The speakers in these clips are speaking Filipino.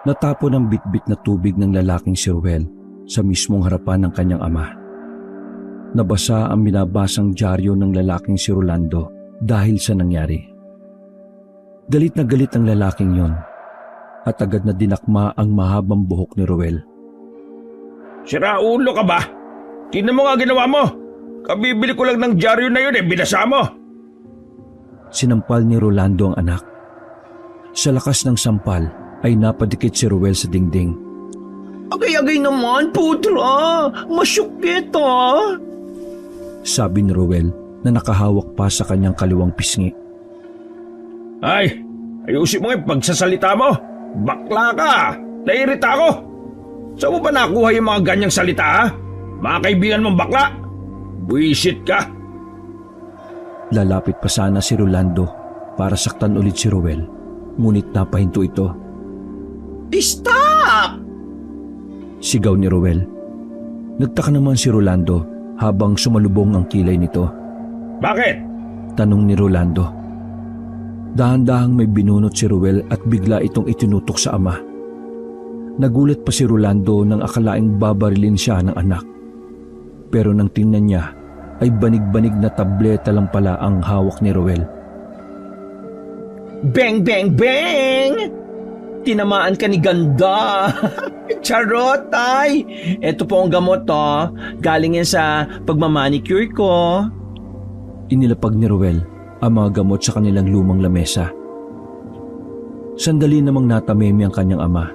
Natapon ang bitbit na tubig ng lalaking si Ruel sa mismong harapan ng kanyang ama. Nabasa ang binabasang dyaryo ng lalaking si Rolando dahil sa nangyari. Galit na galit ang lalaking yon at agad na dinakma ang mahabang buhok ni Ruel. Sira ulo ka ba? Tingnan mo nga ginawa mo. Kabibili ko lang ng dyaryo na yun binasa mo. Sinampal ni Rolando ang anak. Sa lakas ng sampal ay napadikit si Ruel sa dingding. Agay-agay naman, Pudra! Masyukit Sabi ni Ruel na nakahawak pa sa kanyang kaliwang pisngi. Ay, ayusin mo nga yung pagsasalita mo. Bakla ka! Nairita ako! Saan mo ba nakuha yung mga ganyang salita ha? Mga kaibigan mong bakla? Buisit ka! Lalapit pa sana si Rolando para saktan ulit si Ruel, ngunit napahinto ito. Stop! Sigaw ni Ruel. Nagtaka naman si Rolando habang sumalubong ang kilay nito. Bakit? Tanong ni Rolando. Dahan-dahang may binunot si Ruel at bigla itong itinutok sa ama. Nagulat pa si Rolando nang akalaing babarilin siya ng anak. Pero nang tingnan niya, ay banig-banig na tableta lang pala ang hawak ni Ruel. Bang, bang, bang! Tinamaan ka ni ganda. Charot, tay! Ito po ang gamot, Galing yan sa pagmamanicure ko. Inilapag ni Ruel ang mga gamot sa kanilang lumang lamesa. Sandali namang natameme ang kanyang ama.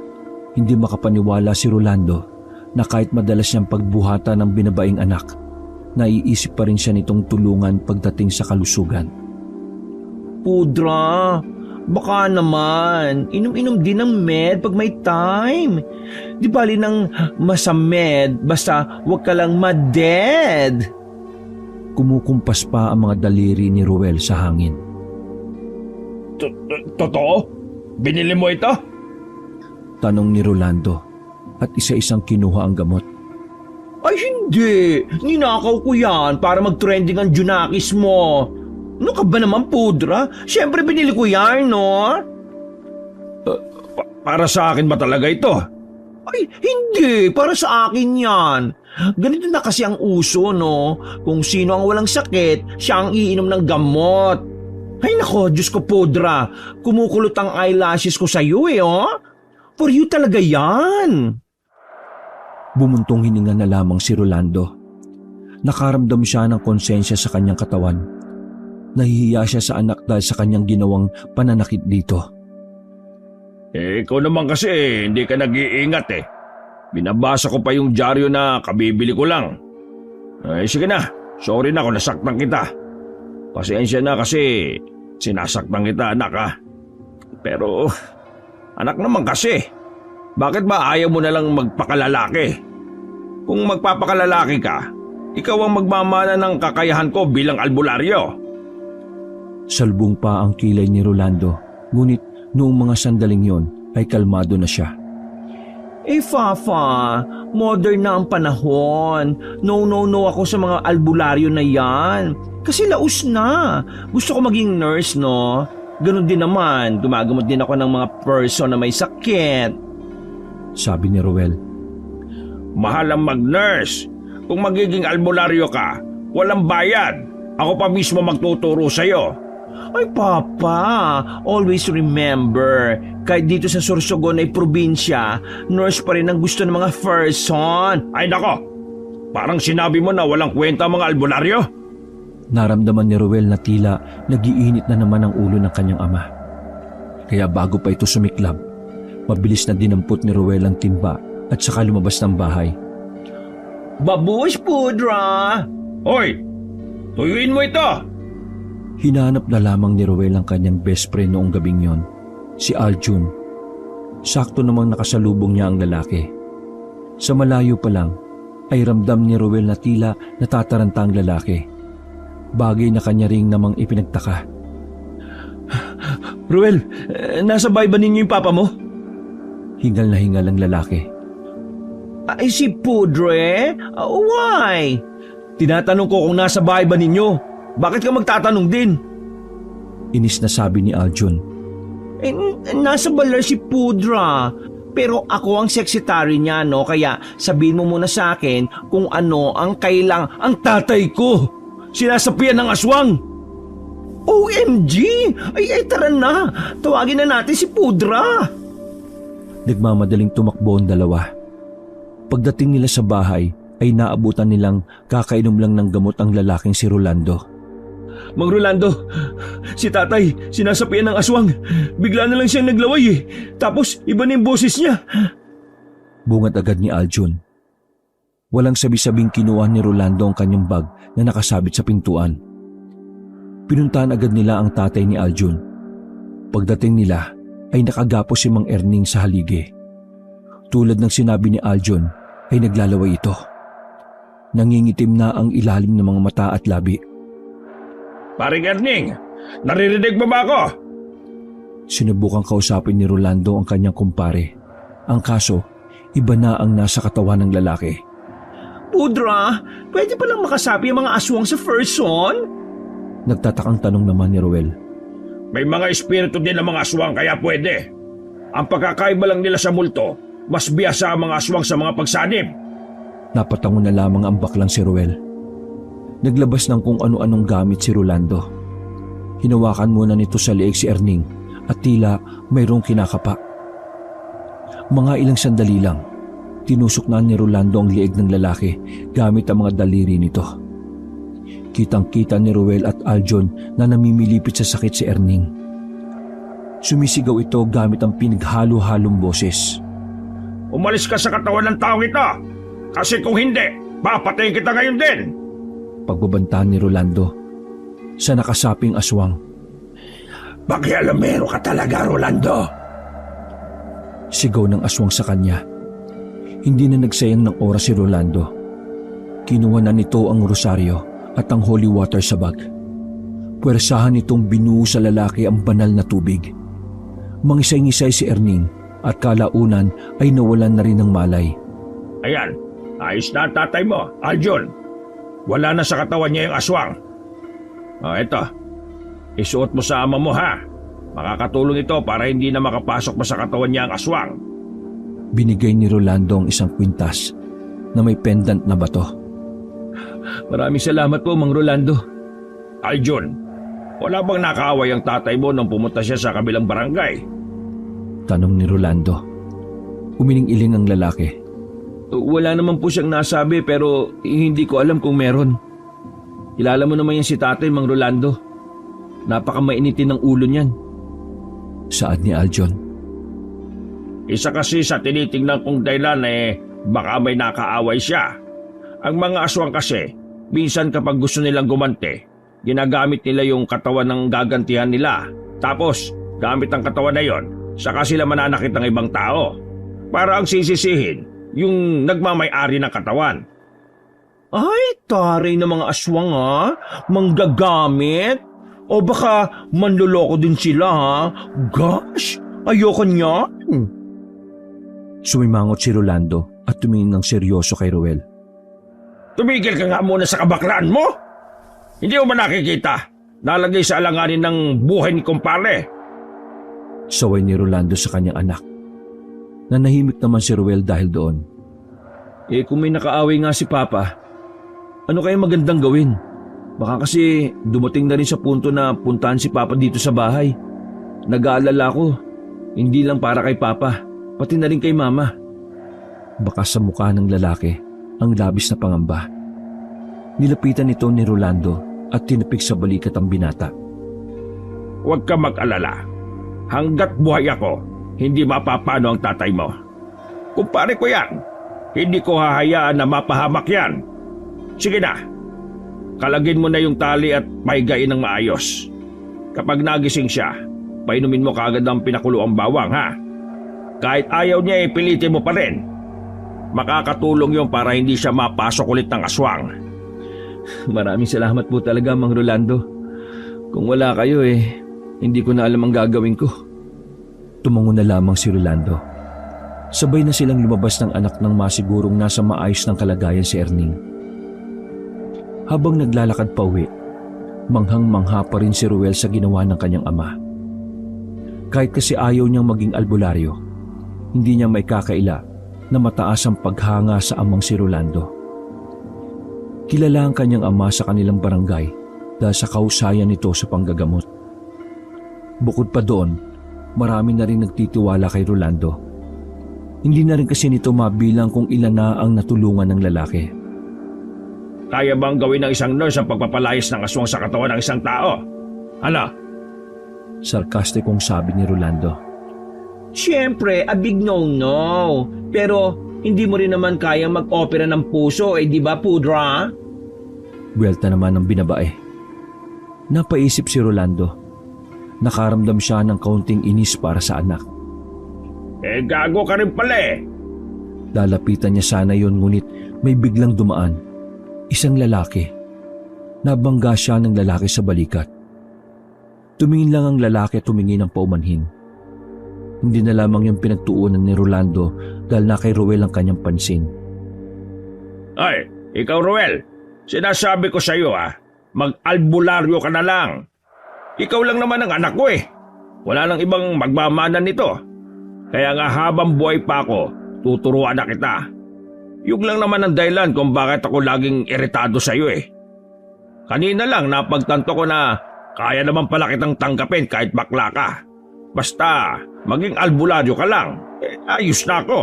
Hindi makapaniwala si Rolando na kahit madalas niyang pagbuhata ng binabaing anak, naiisip pa rin siya nitong tulungan pagdating sa kalusugan. Pudra, baka naman, inom-inom din ng med pag may time. Di bali nang masamed, basta wag ka lang ma-dead. Kumukumpas pa ang mga daliri ni Ruel sa hangin. Totoo? Binili mo ito? Tanong ni Rolando at isa-isang kinuha ang gamot. Ay hindi, ninakaw ko yan para mag-trending ang Junakis mo. Ano ka ba naman, Pudra? Siyempre binili ko yan, no? Para sa akin ba talaga ito? Ay, hindi. Para sa akin yan. Ganito na kasi ang uso, no? Kung sino ang walang sakit, siya ang iinom ng gamot. Ay nako, Diyos ko, Pudra. Kumukulot ang eyelashes ko sa'yo, For you talaga yan. Bumuntong hininga na lamang si Rolando. Nakaramdam siya ng konsensya sa kanyang katawan. Nahihiya siya sa anak dahil sa kanyang ginawang pananakit dito. Ikaw naman kasi hindi ka nag-iingat Binabasa ko pa yung dyaryo na kabibili ko lang. Ay sige na, sorry na kung nasaktan kita. Pasensya na kasi sinasaktan kita, anak Pero anak naman kasi, bakit ba ayaw mo na lang magpakalalaki? Kung magpapakalalaki ka, ikaw ang magmamana ng kakayahan ko bilang albularyo. Salbong pa ang kilay ni Rolando, ngunit noong mga sandaling yon ay kalmado na siya. Fafa, modern na ang panahon. No ako sa mga albularyo na yan. Kasi laos na. Gusto ko maging nurse, no? Ganon din naman, gumagamot din ako ng mga person na may sakit. Sabi ni Ruel. Mahal ang mag-nurse. Kung magiging albularyo ka, walang bayad. Ako pa mismo magtuturo sa'yo. Ay Papa, always remember, kahit dito sa Sorsogon ay probinsya, nurse pa rin ang gusto ng mga person. Ay nako, parang sinabi mo na walang kwenta ang mga albularyo. Naramdaman ni Ruel na tila nagiinit na naman ang ulo ng kanyang ama. Kaya bago pa ito sumiklab, mabilis na dinampot ni Ruel ang timba at saka lumabas ng bahay. Babush, Pudra! Hoy, tuyuin mo ito! Hinanap na lamang ni Ruel ang kanyang best friend noong gabing yon, si Aljun. Sakto namang nakasalubong niya ang lalaki. Sa malayo pa lang, ay ramdam ni Ruel na tila natataranta ang lalaki. Bagay na kanya ring namang ipinagtaka. Ruel, nasa bahay ba ninyo yung papa mo? Hingal na hingal ang lalaki. Ay si Pudre? Why? Tinatanong ko kung nasa bahay ba ninyo. Bakit ka magtatanong din? Inis na sabi ni Aljun. Nasa balar si Pudra. Pero ako ang secretary niya, no? Kaya sabihin mo muna sa akin kung ano ang ang tatay ko. Sinasapian ng aswang. OMG! Ay, tara na. Tawagin na natin si Pudra. Nagmamadaling tumakbo ang dalawa. Pagdating nila sa bahay ay naabutan nilang kakainom lang ng gamot ang lalaking si Rolando. Mang Rolando, si tatay, sinasapian ng aswang. Bigla na lang siyang naglaway eh. Tapos iba na yung boses niya. Bungad agad ni Aljun. Walang sabi-sabing kinuha ni Rolando ang kanyang bag na nakasabit sa pintuan. Pinuntahan agad nila ang tatay ni Aljun. Pagdating nila ay nakagapos si Mang Erning sa haligi. Tulad ng sinabi ni Aljun ay naglalaway ito. Nangingitim na ang ilalim ng mga mata at labi. Paring Erning, naririnig mo ba ako? Sinubukang kausapin ni Rolando ang kanyang kumpare. Ang kaso, iba na ang nasa katawan ng lalaki. Pudra, pwede palang makasapi ang mga aswang sa first son? Nagtatakang tanong naman ni Ruel. May mga espiritu din ng mga aswang kaya pwede. Ang pagkakaiba lang nila sa multo, mas biyasa ang mga aswang sa mga pagsanib. Napatango na lamang ang baklang si Ruel. Naglabas ng kung ano-anong gamit si Rolando. Hinawakan muna nito sa leeg si Erning at tila mayroong kinakapa. Mga ilang sandali lang, tinusok na ni Rolando ang leeg ng lalaki gamit ang mga daliri nito. Kitang-kita ni Ruel at Aljun na namimilipit sa sakit si Erning. Sumisigaw ito gamit ang pinaghalo-halong boses. Umalis ka sa katawan ng taong ito! Kasi kung hindi, papatayin kita ngayon din! Pagbabanta ni Rolando sa nakasaping aswang. Pakialamero ka talaga, Rolando! Sigaw ng aswang sa kanya. Hindi na nagsayang ng oras si Rolando. Kinuha na nito ang rosaryo at ang holy water sa bag. Puwersahan nitong binuo sa lalaki ang banal na tubig. Mangisay-ngisay si Erning at kalaunan ay nawalan na rin ng malay. Ayan, ayos na ang tatay mo, Aljun. Wala na sa katawan niya yung aswang. Eto, isuot mo sa ama mo ha. Makakatulong ito para hindi na makapasok pa sa katawan niya ang aswang. Binigay ni Rolando ang isang kwintas na may pendant na bato. Maraming salamat po, Mang Rolando. Aljun, wala bang nakaaway ang tatay mo nung pumunta siya sa kabilang barangay? Tanong ni Rolando. Umiling-iling ang lalaki. Wala naman po siyang nasabi pero hindi ko alam kung meron. Kilala mo naman yan si tatay, Mang Rolando. Napakamainitin ng ulo niyan. Saad ni Aljun. Isa kasi sa tinitingnan kong dahilan baka may nakaaway siya. Ang mga aswang kasi, minsan kapag gusto nilang gumante, ginagamit nila yung katawan ng gagantihan nila. Tapos, gamit ang katawan na yon, saka sila mananakit ng ibang tao. Para ang sisisihin, yung nagmamay-ari ng katawan. Ay, taray na mga aswang ha? Manggagamit? O baka manloloko din sila ha? Gosh, ayoko niyan. Sumimangot si Rolando at tumingin ng seryoso kay Ruel. Tumigil ka nga muna sa kabaklaan mo! Hindi mo ba nakikita? Nalagay sa alanganin ng buhay ni kumpare. Saway ni Rolando sa kanyang anak. Nanahimik naman si Ruel dahil doon. Kung may nakaaway nga si Papa, ano kaya magandang gawin? Baka kasi dumating na rin sa punto na puntahan si Papa dito sa bahay. Nag-aalala ko, hindi lang para kay Papa, pati na rin kay Mama. Baka sa mukha ng lalaki ang labis na pangamba. Nilapitan ito ni Rolando at tinapik sa balikat ang binata. Huwag ka mag-alala. Hanggat buhay ako, hindi mapapano ang tatay mo. Kumpare ko yan. Hindi ko hahayaan na mapahamak yan. Sige na. Kalagin mo na yung tali at pahigain ng maayos. Kapag nagising siya, painumin mo kaagad ang pinakuloang bawang ha. Kahit ayaw niya pilitin mo pa rin. Makakatulong yon para hindi siya mapasok ulit ng aswang. Maraming salamat po talaga, Mang Rolando. Kung wala kayo hindi ko na alam ang gagawin ko. Tumango na lamang si Rolando. Sabay na silang lumabas ng anak ng masigurong nasa maayos ng kalagayan si Erning. Habang naglalakad pa uwi, manghang-mangha pa rin si Ruel sa ginawa ng kanyang ama. Kahit kasi ayaw niyang maging albularyo, hindi niya may kakaila na mataas ang paghanga sa amang si Rolando. Kilala ang kanyang ama sa kanilang barangay dahil sa kahusayan nito sa panggagamot. Bukod pa doon, marami na rin nagtitiwala kay Rolando. Hindi na rin kasi nito mabilang kung ilan na ang natulungan ng lalaki. Kaya bang gawin ng isang nurse ang pagpapalayas ng aswang sa katawan ng isang tao? Ano? Sarkastikong sabi ni Rolando. Siyempre, a big no-no. Pero hindi mo rin naman kayang mag-opera ng puso, di ba, Pudra? Buwelta naman ng binabae. Napaisip si Rolando. Nakaramdam siya ng kaunting inis para sa anak. Gago ka rin pala eh. Lalapitan niya sana yon ngunit may biglang dumaan. Isang lalaki. Nabangga siya ng lalaki sa balikat. Tumingin lang ang lalaki at tumingin ng paumanhin. Hindi na lamang yung pinagtuunan ni Rolando dahil na kay Roel ang kanyang pansin. Ay, ikaw Roel, sinasabi ko sa iyo mag-albularyo ka na lang. Ikaw lang naman ang anak ko eh. Wala nang ibang magmamanan nito. Kaya nga habang buhay pa ako, tuturuan na kita. Yung lang naman ang dahilan kung bakit ako laging iritado sa iyo eh. Kanina lang napagtanto ko na kaya naman pala kitang tanggapin kahit bakla ka. Basta maging albularyo ka lang, ayos na ako.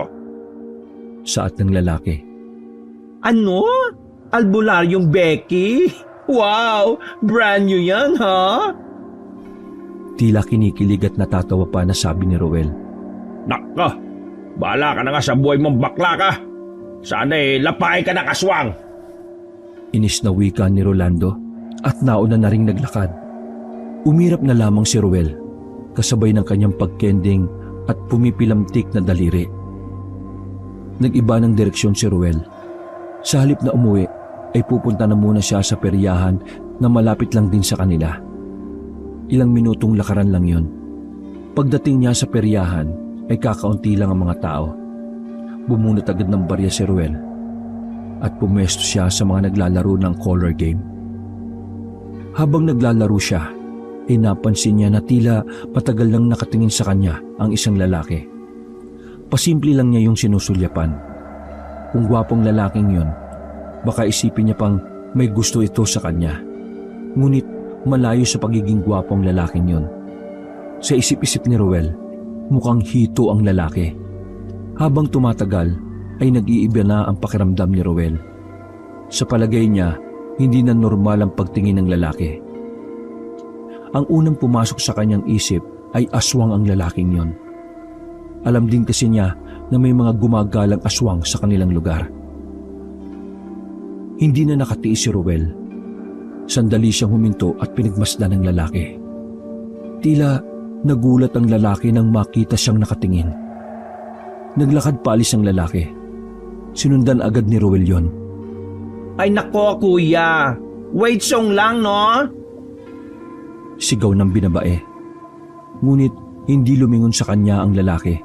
Saad ng lalaki. Ano? Albularyong Becky? Wow! Brand new yan, ha? Tila kinikilig at natatawa pa na sabi ni Roel. Nako, bahala ka na nga sa buhay mong bakla ka. Sana lapay ka ng aswang. Inis na wika ni Rolando at nauna na ring naglakad. Umirap na lamang si Roel, kasabay ng kanyang pagkending at pumipilamtik na daliri. Nag-iba ng direksyon si Roel. Sa halip na umuwi, ay pupunta na muna siya sa peryahan na malapit lang din sa kanila. Ilang minutong lakaran lang yon. Pagdating niya sa peryahan, ay kakaunti lang ang mga tao. Bumunot agad ng barya si Roel at pumesto siya sa mga naglalaro ng color game. Habang naglalaro siya, ay napansin niya na tila patagal lang nakatingin sa kanya ang isang lalaki. Pasimple lang niya yung sinusulyapan. Kung gwapong lalaking yun, baka isipin niya pang may gusto ito sa kanya. Ngunit malayo sa pagiging gwapong lalaking yun. Sa isip-isip ni Roel, mukhang hito ang lalaki. Habang tumatagal, ay nag-iiba na ang pakiramdam ni Roel. Sa palagay niya, hindi na normal ang pagtingin ng lalaki. Ang unang pumasok sa kanyang isip ay aswang ang lalaking yon. Alam din kasi niya na may mga gumagalang aswang sa kanilang lugar. Hindi na nakatiis si Roel. Sandali siyang huminto at pinagmasdan ng lalaki. Tila nagulat ang lalaki nang makita siyang nakatingin. Naglakad paalis ang lalaki. Sinundan agad ni Roel yon. Ay nako, kuya. Wait song lang, no? Sigaw ng binabae. Ngunit hindi lumingon sa kanya ang lalaki.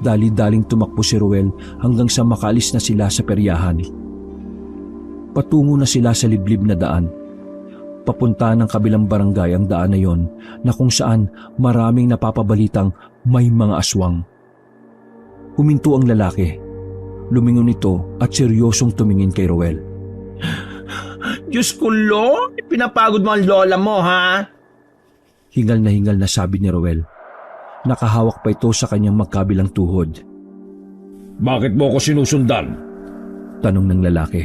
Dali-daling tumakbo si Roel hanggang sa makaalis na sila sa peryahan. Patungo na sila sa liblib na daan. Papunta ng kabilang barangay ang daan na yon na kung saan maraming napapabalitang may mga aswang. Huminto ang lalaki. Lumingon ito at seryosong tumingin kay Roel. Diyos ko, Lo, pinapagod mo ang lola mo, ha? Hingal na sabi ni Roel. Nakahawak pa ito sa kanyang magkabilang tuhod. Bakit mo ako sinusundan? Tanong ng lalaki.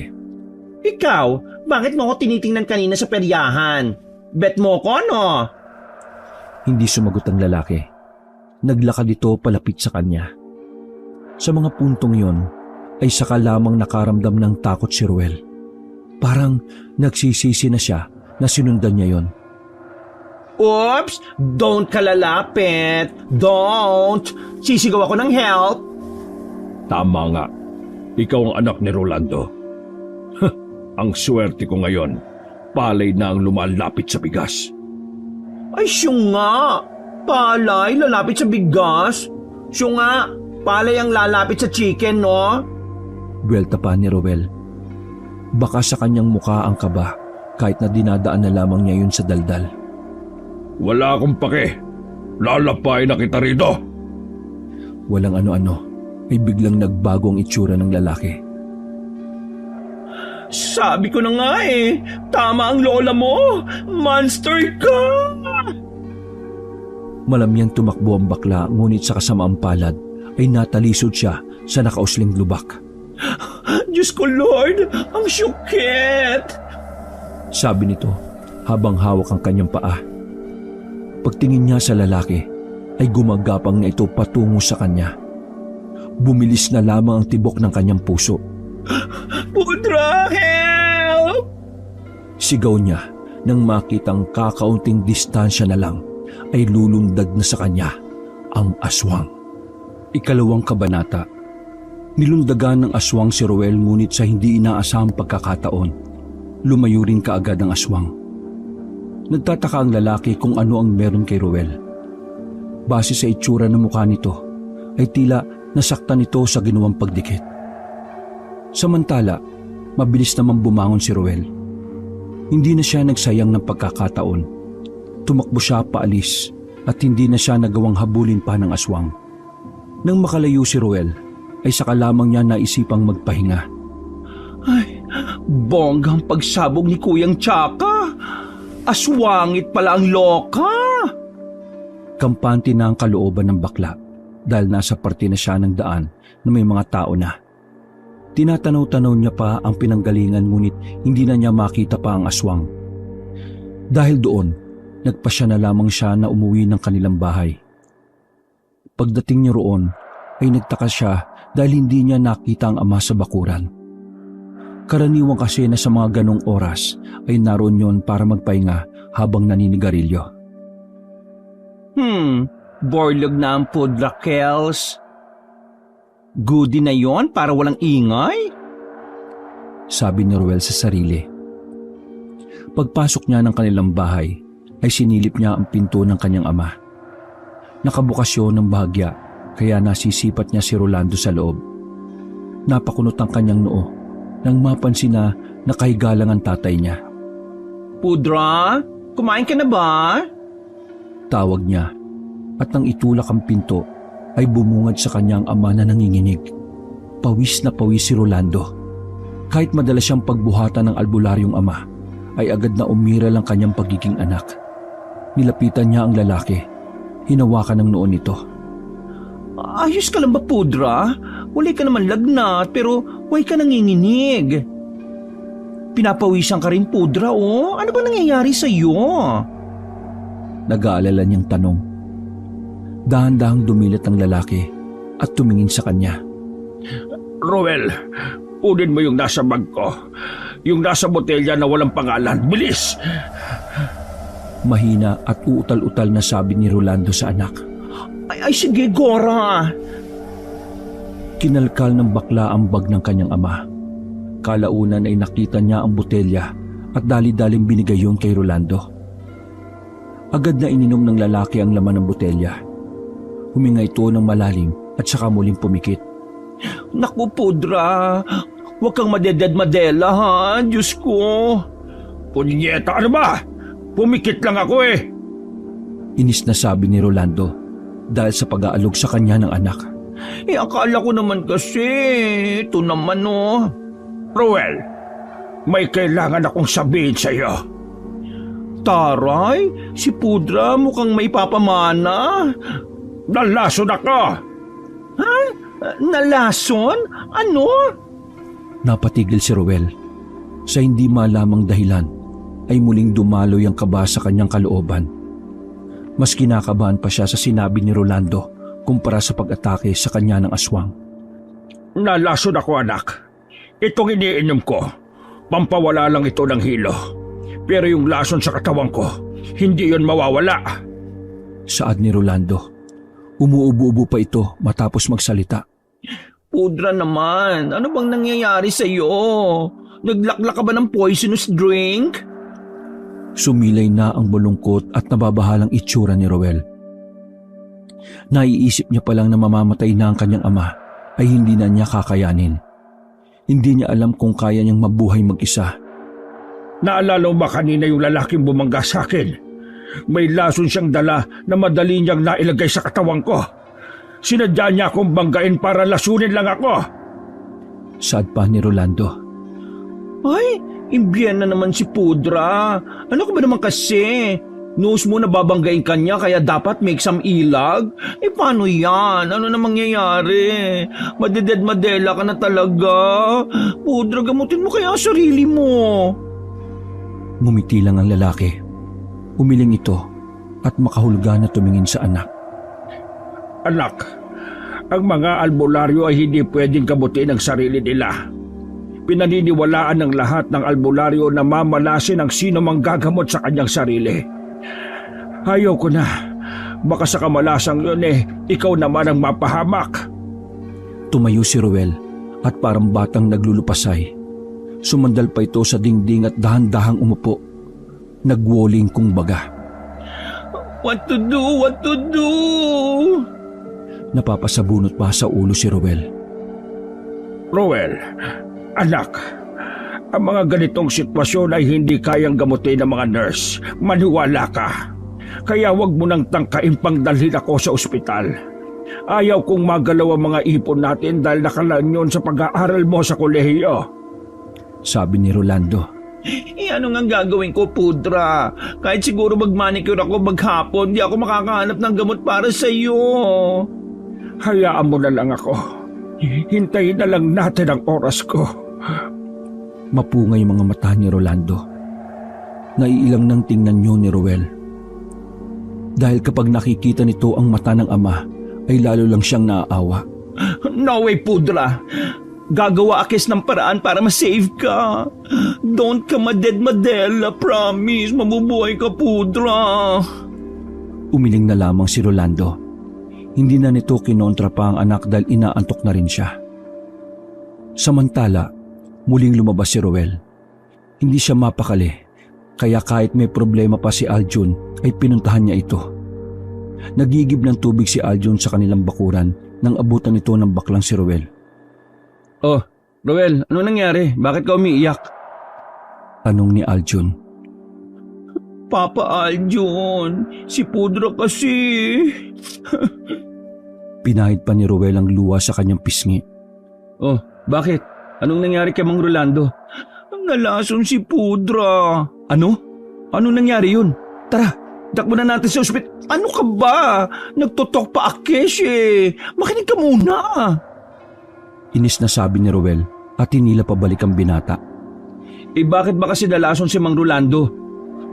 Ikaw, bakit mo ako tinitingnan kanina sa peryahan? Bet mo ko, no? Hindi sumagot ang lalaki. Naglakad ito palapit sa kanya. Sa mga puntong yon, ay saka lamang nakaramdam ng takot si Roel. Parang nagsisisi na siya na sinundan niya yon. Oops! Don't ka lalapit! Don't! Sisigaw ako ng help! Tama nga. Ikaw ang anak ni Rolando. Ang swerte ko ngayon. Palay na ang lumalapit sa bigas. Ay, siyo nga! Palay, lalapit sa bigas? Siyo nga, palay ang lalapit sa chicken, no? Buwelta pa ni Roel. Baka sa kanyang muka ang kaba kahit na dinadaan na lamang niya yun sa daldal. Wala akong pake. Lalapay na kita rito. Walang ano-ano ay biglang nagbago ang itsura ng lalaki. Sabi ko na nga eh, tama ang lola mo. Monster ka! Malamyang tumakbo ang bakla ngunit sa kasamaang palad ay natalisod siya sa nakausling lubak. Diyos ko Lord, ang syukit! Sabi nito habang hawak ang kanyang paa. Pagtingin niya sa lalaki ay gumagapang na ito patungo sa kanya. Bumilis na lamang ang tibok ng kanyang puso. Pudra, help! Sigaw niya nang makitang kakaunting distansya na lang ay lulundag na sa kanya ang aswang. Ikalawang kabanata. Nilundagan ng aswang si Roel ngunit sa hindi inaasahang pagkakataon, lumayo rin kaagad ang aswang. Nagtataka ang lalaki kung ano ang meron kay Roel. Base sa itsura ng mukha nito, ay tila nasaktan ito sa ginawang pagdikit. Samantala, mabilis namang bumangon si Roel. Hindi na siya nagsayang ng pagkakataon. Tumakbo siya paalis at hindi na siya nagawang habulin pa ng aswang. Nang makalayo si Roel, ay saka lamang niya naisipang magpahinga. Ay, bonggang pagsabog ni Kuyang Tsaka. Aswangit pala ang loka. Kampante na ang kalooban ng bakla dahil nasa parte na siya ng daan na may mga tao na. Tinatanaw-tanaw niya pa ang pinanggalingan ngunit hindi na niya makita pa ang aswang. Dahil doon, nagpasya na lamang siya na umuwi ng kanilang bahay. Pagdating niya roon, ay nagtaka siya dahil hindi niya nakita ang ama sa bakuran. Karaniwan kasi na sa mga ganong oras ay naroon yon para magpahinga habang naninigarilyo. Borlog na ang Pudra, Kels. Goody na yon para walang ingay? Sabi ni Roel sa sarili. Pagpasok niya ng kanilang bahay, ay sinilip niya ang pinto ng kanyang ama. Nakabukas yun ng bahagya, kaya nasisipat niya si Rolando sa loob. Napakunot ang kanyang noo nang mapansin na nakahiga lang ang tatay niya. Pudra, kumain ka na ba? Tawag niya at nang itulak ang pinto ay bumungad sa kanyang ama na nanginginig. Pawis na pawis si Rolando. Kahit madalas siyang pagbuhatan ng albularyong ama, ay agad na umiral ang kanyang pagiging anak. Nilapitan niya ang lalaki. Hinawakan ng noon nito. Ayos ka lang ba, Pudra? Wala ka naman lagnat, pero huwag ka nanginginig. Pinapawisan ka rin, Pudra, oh. Ano ba nangyayari sa iyo? Nag-aalala niyang tanong. Dahan-dahang dumilat ang lalaki at tumingin sa kanya. Roel, kunin mo yung nasa bag ko. Yung nasa botelya na walang pangalan. Bilis! Mahina at uutal-utal na sabi ni Rolando sa anak. Ay sige, Gora. Kinalkal ng bakla ang bag ng kanyang ama. Kalaunan ay nakita niya ang botelya at dali-daling binigay yon kay Rolando. Agad na ininom ng lalaki ang laman ng botelya. Huminga ito ng malalim at saka muling pumikit. Naku, Pudra. Huwag kang madeded-madela, ha? Diyos ko. Punyeta, ano ba? Pumikit lang ako eh. Inis na sabi ni Rolando dahil sa pag-aalog sa kanya ng anak. Akala ko naman kasi. Ito naman, oh. Roel, may kailangan akong sabihin sa iyo. Taray, si Pudra mukhang may papamana. Nalason ako! Ha? Nalason? Ano? Napatigil si Roel. Sa hindi malamang dahilan ay muling dumaloy ang kaba sa kanyang kalooban. Mas kinakabahan pa siya sa sinabi ni Rolando kumpara sa pag-atake sa kanya ng aswang. Nalason ako, anak. Itong iniinom ko, pampawala lang ito ng hilo. Pero yung lason sa katawan ko, hindi yon mawawala. Saad ni Rolando. Umuubo-ubo pa ito matapos magsalita. Pudra naman, ano bang nangyayari sa iyo? Naglaklak ka ba ng poisonous drink? Sumilay na ang malungkot at nababahalang itsura ni Roel. Naiisip niya palang na mamamatay na ang kanyang ama ay hindi na niya kakayanin. Hindi niya alam kung kaya niyang mabuhay mag-isa. Naalala mo ba kanina yung lalaking bumangga sa akin? May lason siyang dala na madali niyang nailagay sa katawan ko. Sinadya niya akong banggain para lasunin lang ako. Saad pa ni Rolando. Ay, imbyen na naman si Pudra. Ano ka ba naman kasi? Knows mo na babanggain ka niya kaya dapat make some ilag? Eh paano yan? Ano na mangyayari? Madeded-madela ka na talaga. Pudra, gamutin mo kaya ang sarili mo. Ngumiti lang ang lalaki. Umiling ito at makahulugan na tumingin sa anak. Anak, ang mga albularyo ay hindi pwedeng gamutin ang sarili nila. Pinaniniwalaan ng lahat ng albularyo na mamalasin ang sino mang gagamot sa kanyang sarili. Ayaw ko na. Baka sa kamalasang yun ikaw naman ang mapahamak. Tumayo si Ruel at parang batang naglulupasay. Sumandal pa ito sa dingding at dahan-dahang umupo. Nagwoling kung baga. What to do? What to do? Napapasabunot pa sa ulo si Ruel. Roel, anak, ang mga ganitong sitwasyon ay hindi kayang gamutin ng mga nurse. Maniwala ka. Kaya wag mo nang tangkain pang dalhin ako sa ospital. Ayaw kong magalaw ang mga ipon natin dahil nakalaan yun sa pag-aaral mo sa kolehiyo. Sabi ni Rolando. Eh ano nga gagawin ko, Pudra? Kahit siguro mag-manicure ako maghapon, di ako makakahanap ng gamot para sa iyo. Hayaan mo na lang ako. Hintayin na lang natin ang oras ko. Mapungay mga mata ni Rolando. Naiilang nang tingnan niyo ni Ruel. Dahil kapag nakikita nito ang mata ng ama, ay lalo lang siyang naaawa. No way, Pudra. Gagawa akis ng paraan para ma-save ka. Don't ka maded-madela, promise. Mabubuhay ka, Pudra. Umiling na lamang si Rolando. Hindi na nito kinontra pa ang anak dahil inaantok na rin siya. Samantala, muling lumabas si Ruel. Hindi siya mapakali, kaya kahit may problema pa si Aljun ay pinuntahan niya ito. Nagigib ng tubig si Aljun sa kanilang bakuran nang abutan ito ng baklang si Ruel. Oh, Ruel, ano nangyari? Bakit ka umiiyak? Tanong ni Aljun. Papa Aljun, si Pudra kasi. Pinahid pa ni Ruel ang luha sa kanyang pisngi. Oh, bakit? Anong nangyari kay Mang Rolando? Nalason si Pudra. Ano? Anong nangyari yun? Tara, dakbo na natin sa ospital. Ano ka ba? Nagtutok pa Akesh eh. Makinig ka muna. Inis na sabi ni Ruel at hinila pabalik ang binata. Eh bakit ba kasi nalason si Mang Rolando?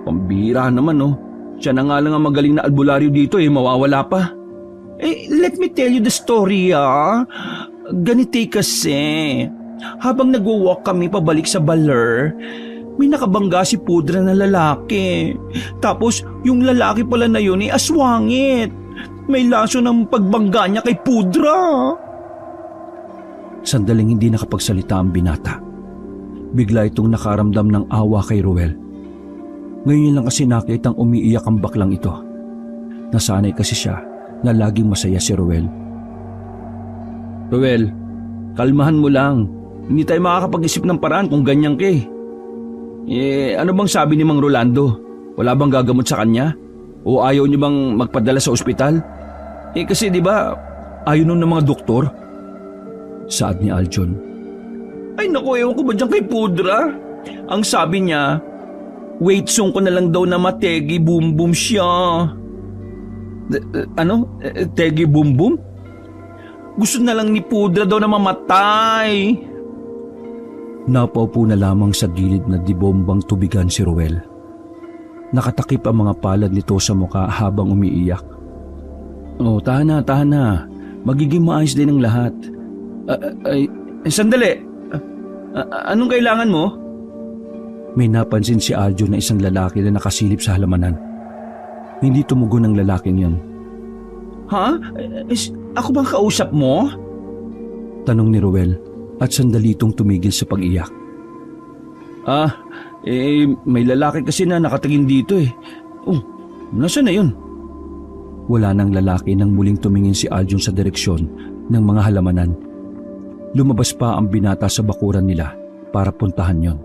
Pambira naman oh. Siya na nga lang ang magaling na albularyo dito mawawala pa. Eh, let me tell you the story Ganito kasi. Habang nagwo-walk kami pabalik sa Baler, may nakabangga si Pudra na lalaki. Tapos yung lalaki pala na yun aswangit. May laso ng pagbangga niya kay Pudra. Sandaling hindi nakapagsalita ang binata. Bigla itong nakaramdam ng awa kay Ruel. Ngayon lang kasi nakitang umiiyak ang baklang ito. Nasanay kasi siya na laging masaya si Ruel. Ruel, kalmahan mo lang. Hindi tayo makakapag-isip ng paraan kung ganyan ka ano bang sabi ni Mang Rolando? Wala bang gagamot sa kanya? O ayaw niyo bang magpadala sa ospital? Kasi di ba ayaw nun ng mga doktor? Saad ni Aljun. Ay naku, ewan ko ba dyan kay Pudra? Ang sabi niya, wait song ko na lang daw na mategi boom boom siya. Tegi boom boom? Gusto na lang ni Pudra daw na mamatay. Napaupo na lamang sa gilid na dibombang tubigan si Ruel. Nakatakip ang mga palad nito sa mukha habang umiiyak. Oh, tahan na. Magiging maayos din ang lahat. Sandali. Anong kailangan mo? May napansin si Aljo na isang lalaki na nakasilip sa halamanan. Hindi tumugon ang lalaking yon. Ha? Ako bang kausap mo? Tanong ni Ruel at sandali itong tumigil sa pag-iyak. May lalaki kasi na nakatingin dito Oh, nasaan na yun? Wala nang lalaki nang muling tumingin si Aljun sa direksyon ng mga halamanan. Lumabas pa ang binata sa bakuran nila para puntahan yon.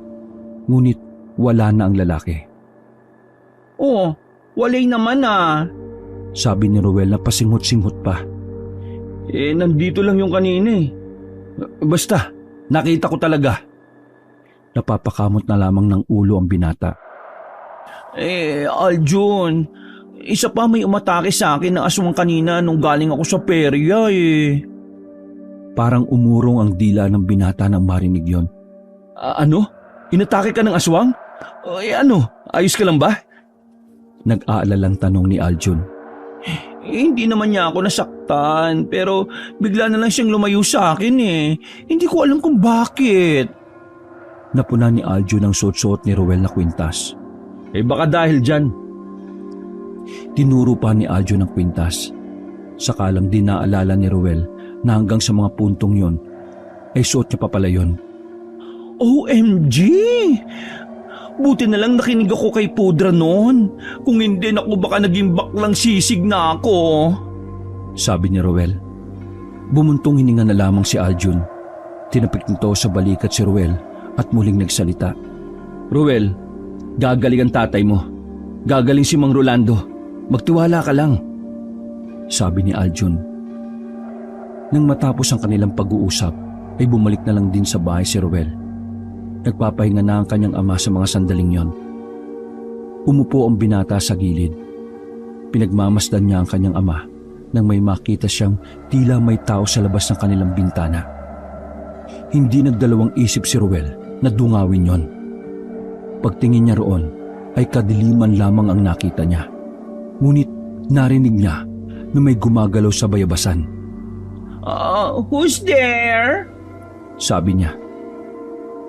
Ngunit wala na ang lalaki. Oh, walay naman Sabi ni Ruel na pasinghot-singhot pa. Nandito lang yung kanina eh. Basta, nakita ko talaga. Napapakamot na lamang ng ulo ang binata. Aljun, isa pa may umatake sa akin ng aswang kanina nung galing ako sa perya eh. Parang umurong ang dila ng binata nang marinig yon. Ano? Inatake ka ng aswang? Ano? Ayos ka lang ba? Nag-aalalang tanong ni Aljun. Hindi naman niya ako nasaktan, pero bigla na lang siyang lumayo sa akin eh. Hindi ko alam kung bakit. Napuna ni Aljun ang suot-suot ni Ruel na kwintas. Baka dahil dyan. Tinuro pa ni Aljun ang kwintas. Sakalang di naalala ni Ruel na hanggang sa mga puntong yon ay suot niya pa pala yun. OMG! Buti na lang nakinig ako kay Pudra noon. Kung hindi, naku baka naging baklang sisig na ako. Sabi ni Ruel. Bumuntong hininga na lamang si Aljun. Tinapik nito sa balikat si Ruel at muling nagsalita. Ruel, gagaling ang tatay mo. Gagaling si Mang Rolando. Magtiwala ka lang. Sabi ni Aljun. Nang matapos ang kanilang pag-uusap, ay bumalik na lang din sa bahay si Ruel. Nagpapahinga na ang kanyang ama sa mga sandaling yon. Umupo ang binata sa gilid. Pinagmamasdan niya ang kanyang ama nang may makita siyang tila may tao sa labas ng kanilang bintana. Hindi nagdalawang isip si Ruel na dungawin yon. Pagtingin niya roon ay kadiliman lamang ang nakita niya. Ngunit narinig niya na may gumagalaw sa bayabasan. Who's there? Sabi niya.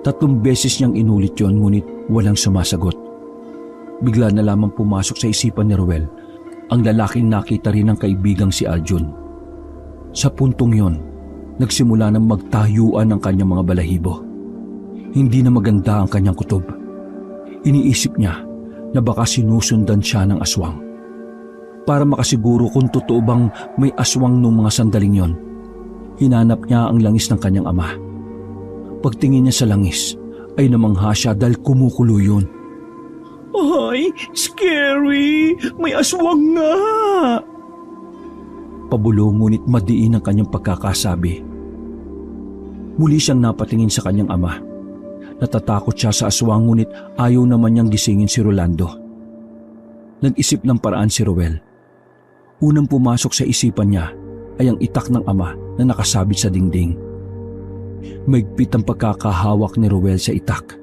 3 beses niyang inulit yon ngunit walang sumasagot. Bigla na lamang pumasok sa isipan ni Ruel ang lalaking nakita rin ng kaibigang si Aljun. Sa puntong yon, nagsimula ng magtayuan ang kanyang mga balahibo. Hindi na maganda ang kanyang kutob. Iniisip niya na baka sinusundan siya ng aswang. Para makasiguro kung totoo bang may aswang nung mga sandaling yon, hinanap niya ang langis ng kanyang ama. Pagtingin niya sa langis, ay namangha siya dahil kumukulo yun. Ay, scary! May aswang nga! Pabulong ngunit madiin ang kanyang pagkakasabi. Muli siyang napatingin sa kanyang ama. Natatakot siya sa aswang ngunit ayaw naman niyang gisingin si Rolando. Nag-isip ng paraan si Ruel. Unang pumasok sa isipan niya ay ang itak ng ama na nakasabit sa dingding. Maigpit ang pagkakahawak ni Ruel sa itak.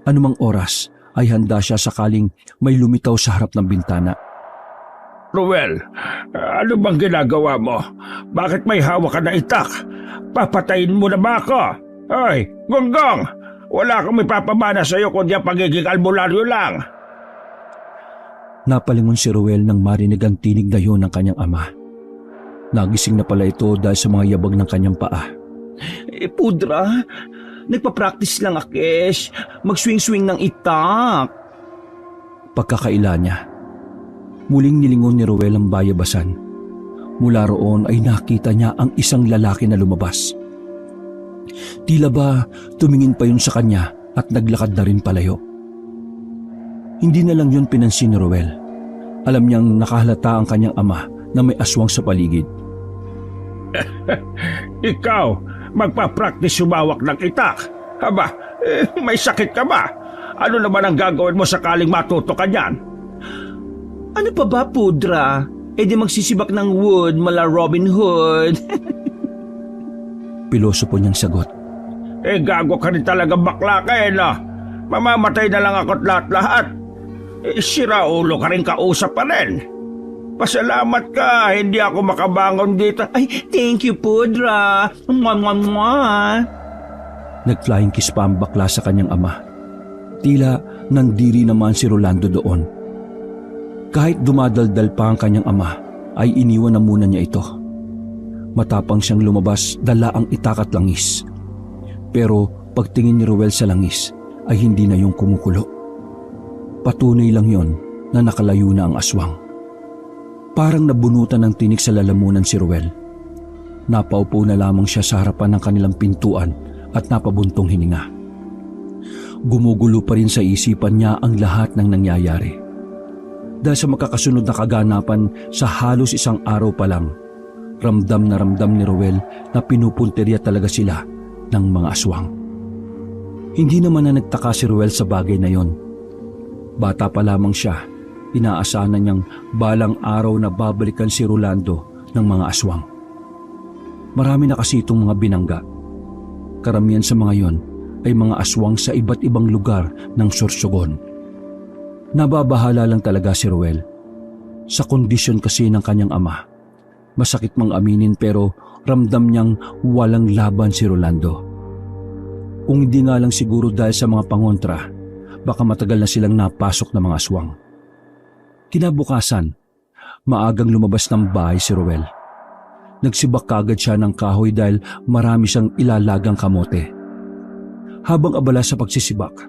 Anumang oras ay handa siya sakaling may lumitaw sa harap ng bintana. Ruel, ano bang ginagawa mo? Bakit may hawak ka na itak? Papatayin mo na ba ako? Ay, Gonggong! Wala akong may papamana sa iyo kundi ang pagiging albularyo lang. Napalingon si Ruel nang marinig ang tinig na yun ng kanyang ama. Nagising na pala ito dahil sa mga yabag ng kanyang paa. Pudra, nagpa-practice lang Akesh. Mag-swing-swing ng itak. Pagkakaila niya, muling nilingon ni Ruel ang bayabasan. Mula roon ay nakita niya ang isang lalaki na lumabas. Tila ba tumingin pa yun sa kanya at naglakad na rin palayo. Hindi na lang yun pinansin ni Ruel. Alam niyang nakahalata ang kanyang ama na may aswang sa paligid. Ikaw, magpa-practice sumawak ng itak. Haba, may sakit ka ba? Ano naman ang gagawin mo sakaling matuto ka niyan? Ano pa ba, Pudra? Di magsisibak ng wood mala Robin Hood. Piloso po niyang sagot. Gago ka rin talaga bakla ka no? Mamamatay na lang ako't lahat-lahat. Sira ulo ka rin kausap pa rin. Pasalamat ka, hindi ako makabangon dito. Ay, thank you, Pudra. Mwah, mwah, mwah. Nag-flying kiss pa ang bakla sa kanyang ama. Tila nandiri naman si Rolando doon. Kahit dumadaldal pa ang kanyang ama, ay iniwan na muna niya ito. Matapang siyang lumabas, dala ang itak at langis. Pero pagtingin ni Ruel sa langis, ay hindi na yung kumukulo. Patunay lang yon na nakalayo na ang aswang. Parang nabunutan ng tinik sa lalamunan si Ruel. Napaupo na lamang siya sa harapan ng kanilang pintuan at napabuntong hininga. Gumugulo pa rin sa isipan niya ang lahat ng nangyayari. Dahil sa makakasunod na kaganapan sa halos isang araw pa lang, Ramdam na ramdam ni Ruel na pinupunteriya talaga sila ng mga aswang. Hindi naman na nagtaka si Ruel sa bagay na yon. Bata pa lamang siya, inaasahan na niyang balang araw na babalikan si Rolando ng mga aswang. Marami na kasi itong mga binangga. Karamihan sa mga yon ay mga aswang sa iba't ibang lugar ng Sorsogon. Nababahala lang talaga si Ruel. Sa kondisyon kasi ng kanyang ama, masakit mang aminin pero ramdam niyang walang laban si Rolando. Kung hindi nga lang siguro dahil sa mga pangontra, baka matagal na silang napasok ng mga aswang. Kinabukasan, maagang lumabas ng bahay si Ruel. Nagsibak kagad siya ng kahoy dahil marami siyang ilalagang kamote. Habang abala sa pagsisibak,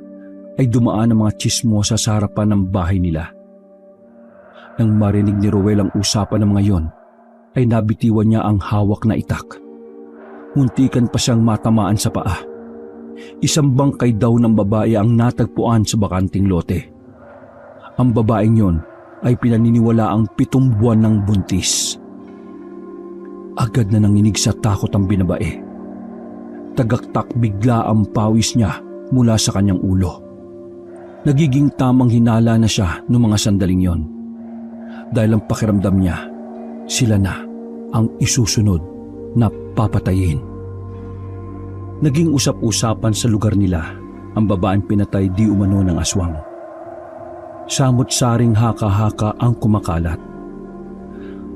ay dumaan ang mga tsismosa sa harapan ng bahay nila. Nang marinig ni Ruel ang usapan ng mga yon, ay nabitiwan niya ang hawak na itak. Muntikan pa siyang matamaan sa paa. Isang bangkay daw ng babae ang natagpuan sa bakanting lote. Ang babaeng yon ay pinaniniwala ang 7 buwan ng buntis. Agad na nanginig sa takot ang binabae. Tagaktak bigla ang pawis niya mula sa kanyang ulo. Nagiging tamang hinala na siya noong mga sandaling yon. Dahil ang pakiramdam niya, sila na ang isusunod na papatayin. Naging usap-usapan sa lugar nila ang babaeng pinatay di umano ng aswang. Samot-saring haka-haka ang kumakalat.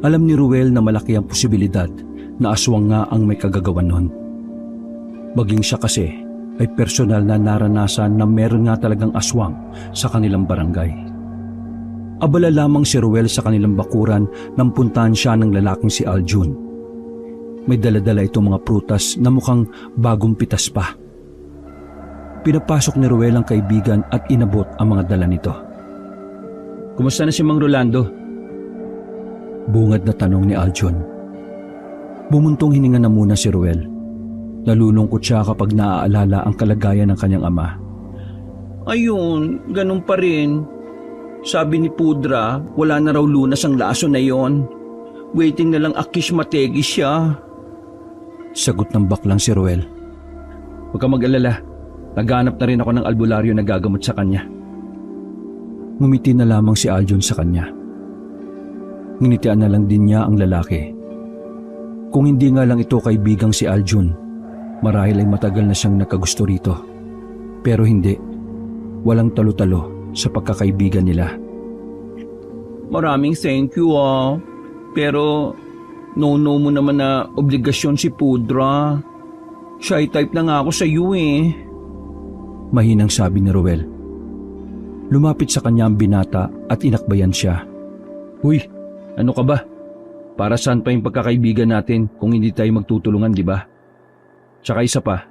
Alam ni Ruel na malaki ang posibilidad na aswang nga ang may kagagawan nun. Maging siya kasi ay personal na naranasan na meron nga talagang aswang sa kanilang barangay. Abala lamang si Ruel sa kanilang bakuran nang puntahan siya ng lalaking si Aljun. May daladala itong mga prutas na mukhang bagong pitas pa. Pinapasok ni Ruel ang kaibigan at inabot ang mga dala nito. "Kumusta na si Mang Rolando?" Bungad na tanong ni Aljun. Bumuntong hininga na muna si Ruel. Nalulungkot siya kapag naaalala ang kalagayan ng kanyang ama. Ayun, ganun pa rin. Sabi ni Pudra, wala na raw lunas ang laso na yon. Waiting na lang akish mategi siya. Sagot ng baklang si Ruel. "Huwag kang mag-alala. Naghanap na rin ako ng albularyo na gagamot sa kanya." Ngumiti na lamang si Aljun sa kanya. Nginitian na lang din niya ang lalaki. Kung hindi nga lang ito kaibigang si Aljun, marahil ay matagal na siyang nakagusto rito. Pero hindi, walang talo-talo sa pagkakaibigan nila. Maraming thank you Pero no mo naman na obligasyon si Pudra. Shy type na nga ako sa iyo eh. Mahinang sabi ni Ruel. Lumapit sa kanya ang binata at inakbayan siya. "Uy, ano ka ba? Para saan pa yung pagkakaibigan natin kung hindi tayo magtutulungan, di ba? Tsaka isa pa,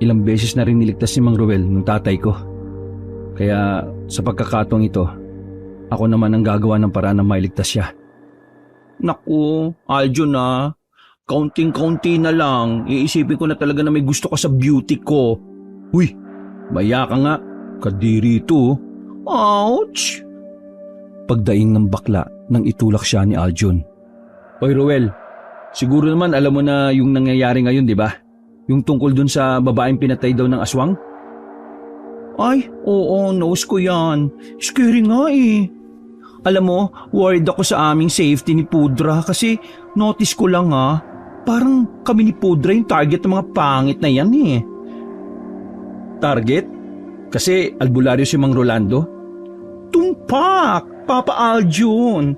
ilang beses na rin niligtas si Mang Ruel ng tatay ko. Kaya sa pagkakataong ito, ako naman ang gagawa ng paraan na mailigtas siya." Naku, Aljun kaunting-kaunti na lang. Iisipin ko na talaga na may gusto ka sa beauty ko. "Uy, maya ka nga. Kadiri ito." Ouch! Pagdaing ng bakla nang itulak siya ni Aljun. "Oy Ruel, siguro naman alam mo na yung nangyayari ngayon, di ba? Yung tungkol dun sa babaeng pinatay daw ng aswang?" Ay, oo, knows ko yan. Scary nga eh. Alam mo, worried ako sa aming safety ni Pudra kasi notice ko lang parang kami ni Pudra yung target ng mga pangit na yan eh. "Target? Kasi albularyo si Mang Rolando?" Tumpak, Papa Aljun.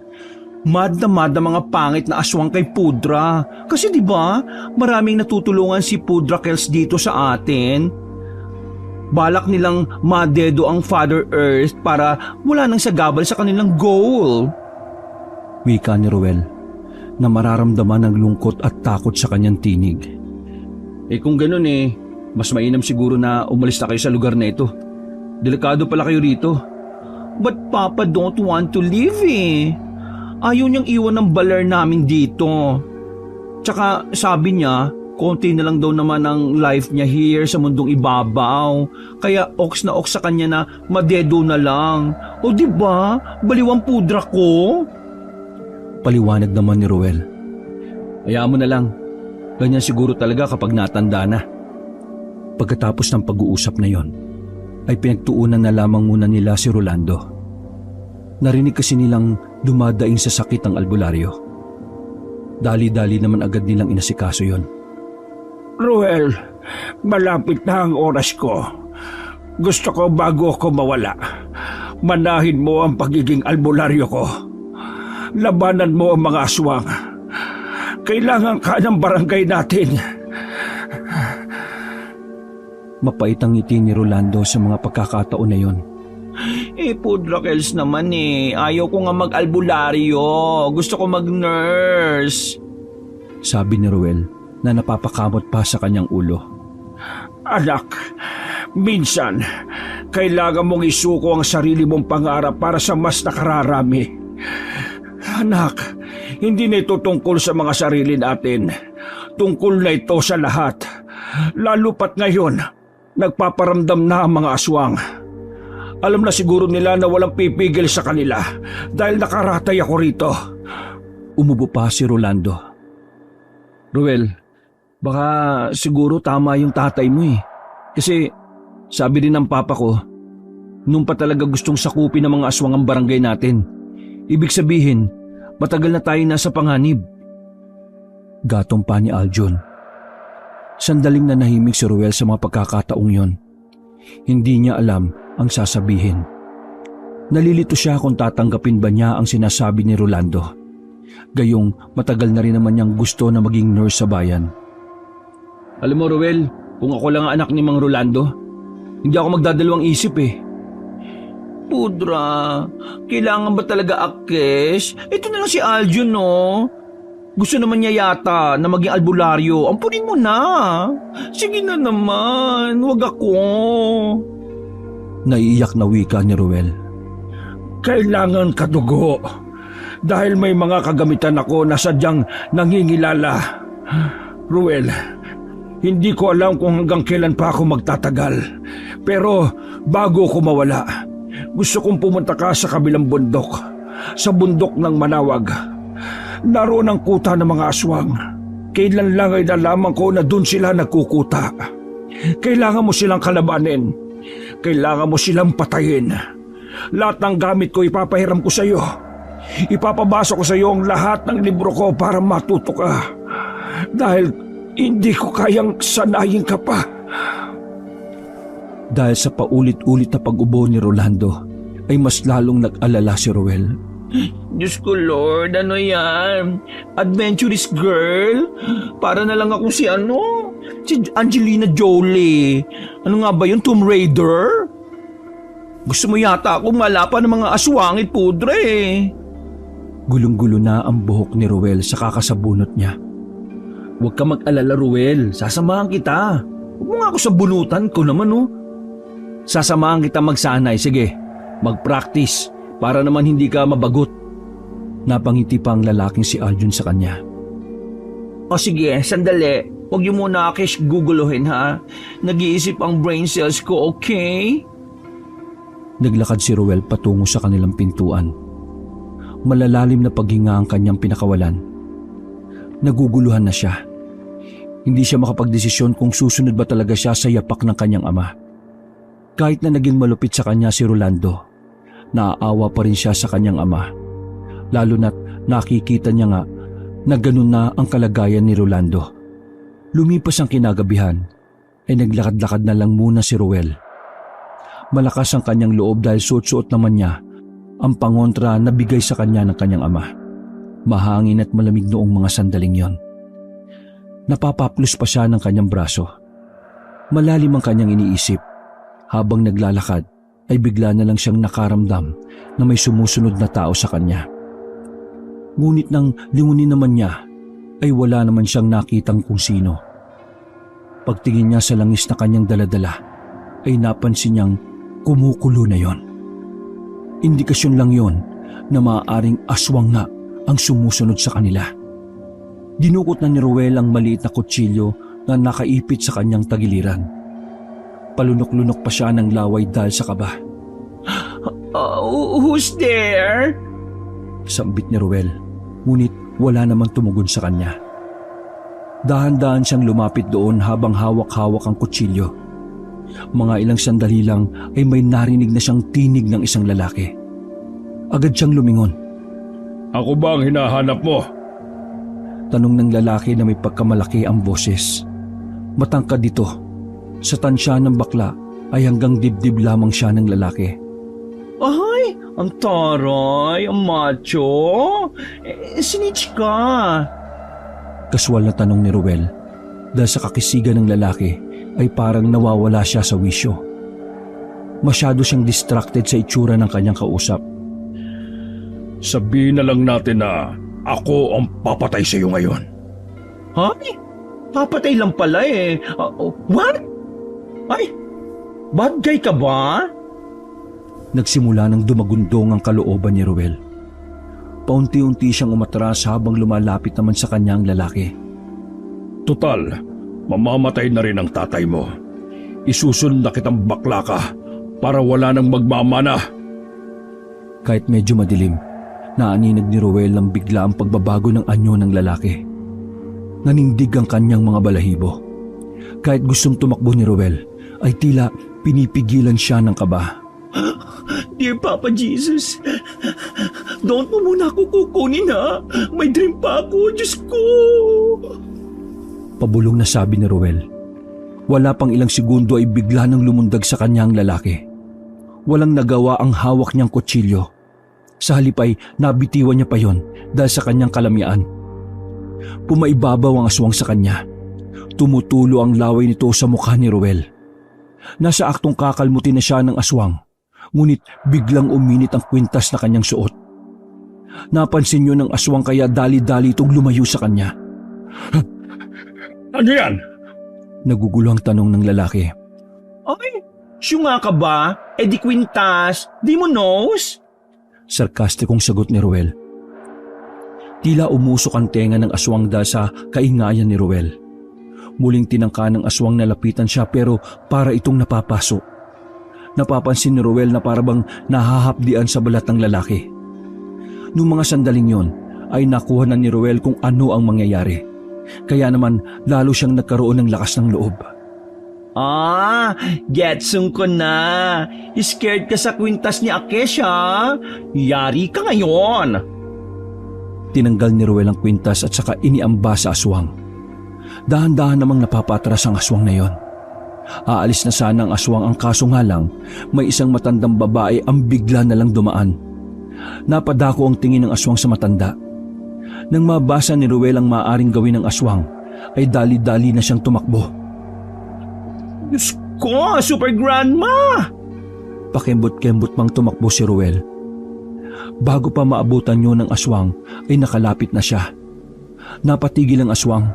Mad na mga pangit na aswang kay Pudra. Kasi di ba maraming natutulungan si Pudra Kels dito sa atin. Balak nilang madedo ang Father Earth para wala nang sagabal sa kanilang goal. Wika ni Ruel na mararamdaman ng lungkot at takot sa kanyang tinig. Kung ganun mas mainam siguro na umalis na kayo sa lugar na ito. Delikado pala kayo rito. But Papa don't want to leave Ayaw niyang iwan ng baler namin dito. Tsaka sabi niya, konti na lang daw naman ang life niya here sa mundong ibabaw. Kaya oks na oks sa kanya na madedo na lang. O diba, baliwang Pudra ko? Paliwanag naman ni Ruel. Hayaan mo na lang. Ganyan siguro talaga kapag natanda na. Pagkatapos ng pag-uusap na yon, ay pinagtuunan na lamang muna nila si Rolando. Narinig kasi nilang dumadaing sa sakit ang albularyo. Dali-dali naman agad nilang inasikaso yon. Ruel, malapit na ang oras ko. Gusto ko bago ako mawala, manahin mo ang pagiging albularyo ko. Labanan mo ang mga aswang. Kailangan ka ng barangay natin. Mapait ang ngiti ni Rolando sa mga pagkakataon na yon. Pudra Kels naman Ayaw ko nga mag-albularyo. Gusto ko mag-nurse. Sabi ni Ruel na napapakamot pa sa kanyang ulo. Anak, minsan, kailangan mong isuko ang sarili mong pangarap para sa mas nakararami. Anak, hindi na ito tungkol sa mga sarili natin. Tungkol na ito sa lahat. Lalo pat ngayon, nagpaparamdam na ang mga aswang. Alam na siguro nila na walang pipigil sa kanila dahil nakaratay ako rito. Umubo pa si Rolando. Ruel, baka siguro tama yung tatay mo eh. Kasi sabi din ng papa ko, nung pa talaga gustong sakupin ng mga aswang ang barangay natin. Ibig sabihin, matagal na tayo nasa panganib. Gatong pa ni Aljon. Sandaling nanahimik si Ruel sa mga pagkakataong yon. Hindi niya alam ang sasabihin. Nalilito siya kung tatanggapin ba niya ang sinasabi ni Rolando. Gayong matagal na rin naman niyang gusto na maging nurse sa bayan. Alam mo Ruel, kung ako lang ang anak ni Mang Rolando, hindi ako magdadalawang isip eh. Pudra, kailangan ba talaga akes? Ito na lang si Aljon, no? Gusto naman niya yata na maging albularyo. Ampunin mo na. Sige na naman, wag ako. Naiiyak na wika ni Ruel. Kailangan kadugo. Dahil may mga kagamitan ako na sadyang nangingilala. Ruel, hindi ko alam kung hanggang kailan pa ako magtatagal. Pero bago ko mawala, gusto kong pumunta ka sa kabilang bundok. Sa bundok ng Manawag. Naroon ang kuta ng mga aswang. Kailan lang ay nalaman ko na doon sila nagkukuta. Kailangan mo silang kalabanin. Kailangan mo silang patayin. Lahat ng gamit ko ipapahiram ko sa iyo. Ipapabasa ko sa iyo ang lahat ng libro ko para matuto ka. Dahil hindi ko kayang sanayin ka pa. Dahil sa paulit-ulit na pag-ubo ni Rolando, ay mas lalong nag-alala si Ruel. Diyos ko Lord, ano yan? Adventurous girl? Para na lang ako si Angelina Jolie. Ano nga ba yun, Tomb Raider? Gusto mo yata ako malapan ng mga aswangit pudre eh. Gulong-gulo na ang buhok ni Ruel sa kakasabunot niya. Huwag ka mag-alala Ruel, sasamahan kita. Huwag mo nga ako sa bunutan ko naman Sasamahan kita magsanay, sige. Mag-practice para naman hindi ka mabagot. Napangiti pa ang lalaking si Aljon sa kanya. O sige, sandali. Huwag niyo muna guguluhin ha. Nag-iisip ang brain cells ko, okay? Naglakad si Ruel patungo sa kanilang pintuan. Malalalim na paghinga ang kanyang pinakawalan. Naguguluhan na siya. Hindi siya makapagdesisyon kung susunod ba talaga siya sa yapak ng kanyang ama. Kahit na naging malupit sa kanya si Rolando, naaawa pa rin siya sa kanyang ama. Lalo na't nakikita niya nga na ganun na ang kalagayan ni Rolando. Lumipas ang kinagabihan, ay naglakad-lakad na lang muna si Ruel. Malakas ang kanyang loob dahil suot-suot naman niya ang pangontra na bigay sa kanya ng kanyang ama. Mahangin at malamig noong mga sandaling yon. Napapaplos pa siya ng kanyang braso. Malalim ang kanyang iniisip. Habang naglalakad ay bigla na lang siyang nakaramdam na may sumusunod na tao sa kanya. Ngunit nang lingunin naman niya ay wala naman siyang nakitang kung sino. Pagtingin niya sa langis na kanyang daladala ay napansin niyang kumukulo na yon. Indikasyon lang yon na maaaring aswang nga ang sumusunod sa kanila. Dinukot na ni Ruel ang maliit na kutsilyo na nakaipit sa kanyang tagiliran. Palunok-lunok pa siya ng laway dahil sa kaba. Who's there? Sambit ni Ruel, ngunit wala namang tumugon sa kanya. Dahan-dahan siyang lumapit doon habang hawak-hawak ang kutsilyo. Mga ilang sandali lang ay may narinig na siyang tinig ng isang lalaki. Agad siyang lumingon. Ako ba ang hinahanap mo? Tanong ng lalaki na may pagkamalaki ang boses. Matangkad dito. Sa tansya ng bakla ay hanggang dibdib lamang siya ng lalaki. Ay, ang taray, ang macho. Snitch ka. Kaswal na tanong ni Ruel. Dahil sa kakisigan ng lalaki ay parang nawawala siya sa wisyo. Masyado siyang distracted sa itsura ng kanyang kausap. Sabihin na lang natin na ako ang papatay sa iyo ngayon. Ay, papatay lang pala eh. What? Ay, bad guy ka ba? Nagsimula ng dumagundong ang kalooban ni Ruel. Paunti-unti siyang umatras habang lumalapit naman sa kanyang lalaki. Total, mamamatay na rin ang tatay mo. Isusunod na kitang bakla ka para wala nang magmamana. Kahit medyo madilim, naaninag ni Ruel ang bigla ang pagbabago ng anyo ng lalaki. Nanindig ang kanyang mga balahibo. Kahit gustong tumakbo ni Ruel, ay tila pinipigilan siya ng kaba. Dear Papa Jesus, don't mo muna ako kukunin ha. May dream pa ako, Diyos ko. Pabulong na sabi ni Ruel. Wala pang ilang segundo ay bigla nang lumundag sa kanyang lalaki. Walang nagawa ang hawak niyang kutsilyo. Sa halip ay nabitiwan niya pa yon dahil sa kanyang kalamian. Pumaibabaw ang aswang sa kanya. Tumutulo ang laway nito sa mukha ni Ruel. Nasa aktong kakalmutin na siya ng aswang, ngunit biglang uminit ang kwintas na kanyang suot. Napansin niyo ng aswang kaya dali-dali itong lumayo sa kanya. Ano yan? Nagugulo ang tanong ng lalaki. Ay, syunga ka ba? Eh di kwintas, di mo knows? Sarkastikong sagot ni Ruel. Tila umusok ang tenga ng aswang dahil sa kaingayan ni Ruel. Muling tinangka ng aswang na lapitan siya pero para itong napapaso. Napapansin ni Ruel na parabang nahahapdian sa balat ng lalaki. Noong mga sandaling yon ay nakuha na ni Ruel kung ano ang mangyayari. Kaya naman lalo siyang nagkaroon ng lakas ng loob. Ah, getsong ko na. Scared ka sa kwintas ni Akesh ha? Yari ka ngayon. Tinanggal ni Ruel ang kwintas at saka iniamba sa aswang. Dahan-dahan namang napapatras ang aswang na yon. Aalis na sana ang aswang, ang kaso nga lang, may isang matandang babae ang bigla na lang dumaan. Napadako ang tingin ng aswang sa matanda. Nang mabasa ni Ruel ang maaaring gawin ng aswang, ay dali-dali na siyang tumakbo. Diyos ko, super grandma! Pakembot-kembot pang tumakbo si Ruel. Bago pa maabutan yun ng aswang, ay nakalapit na siya. Napatigil ang aswang.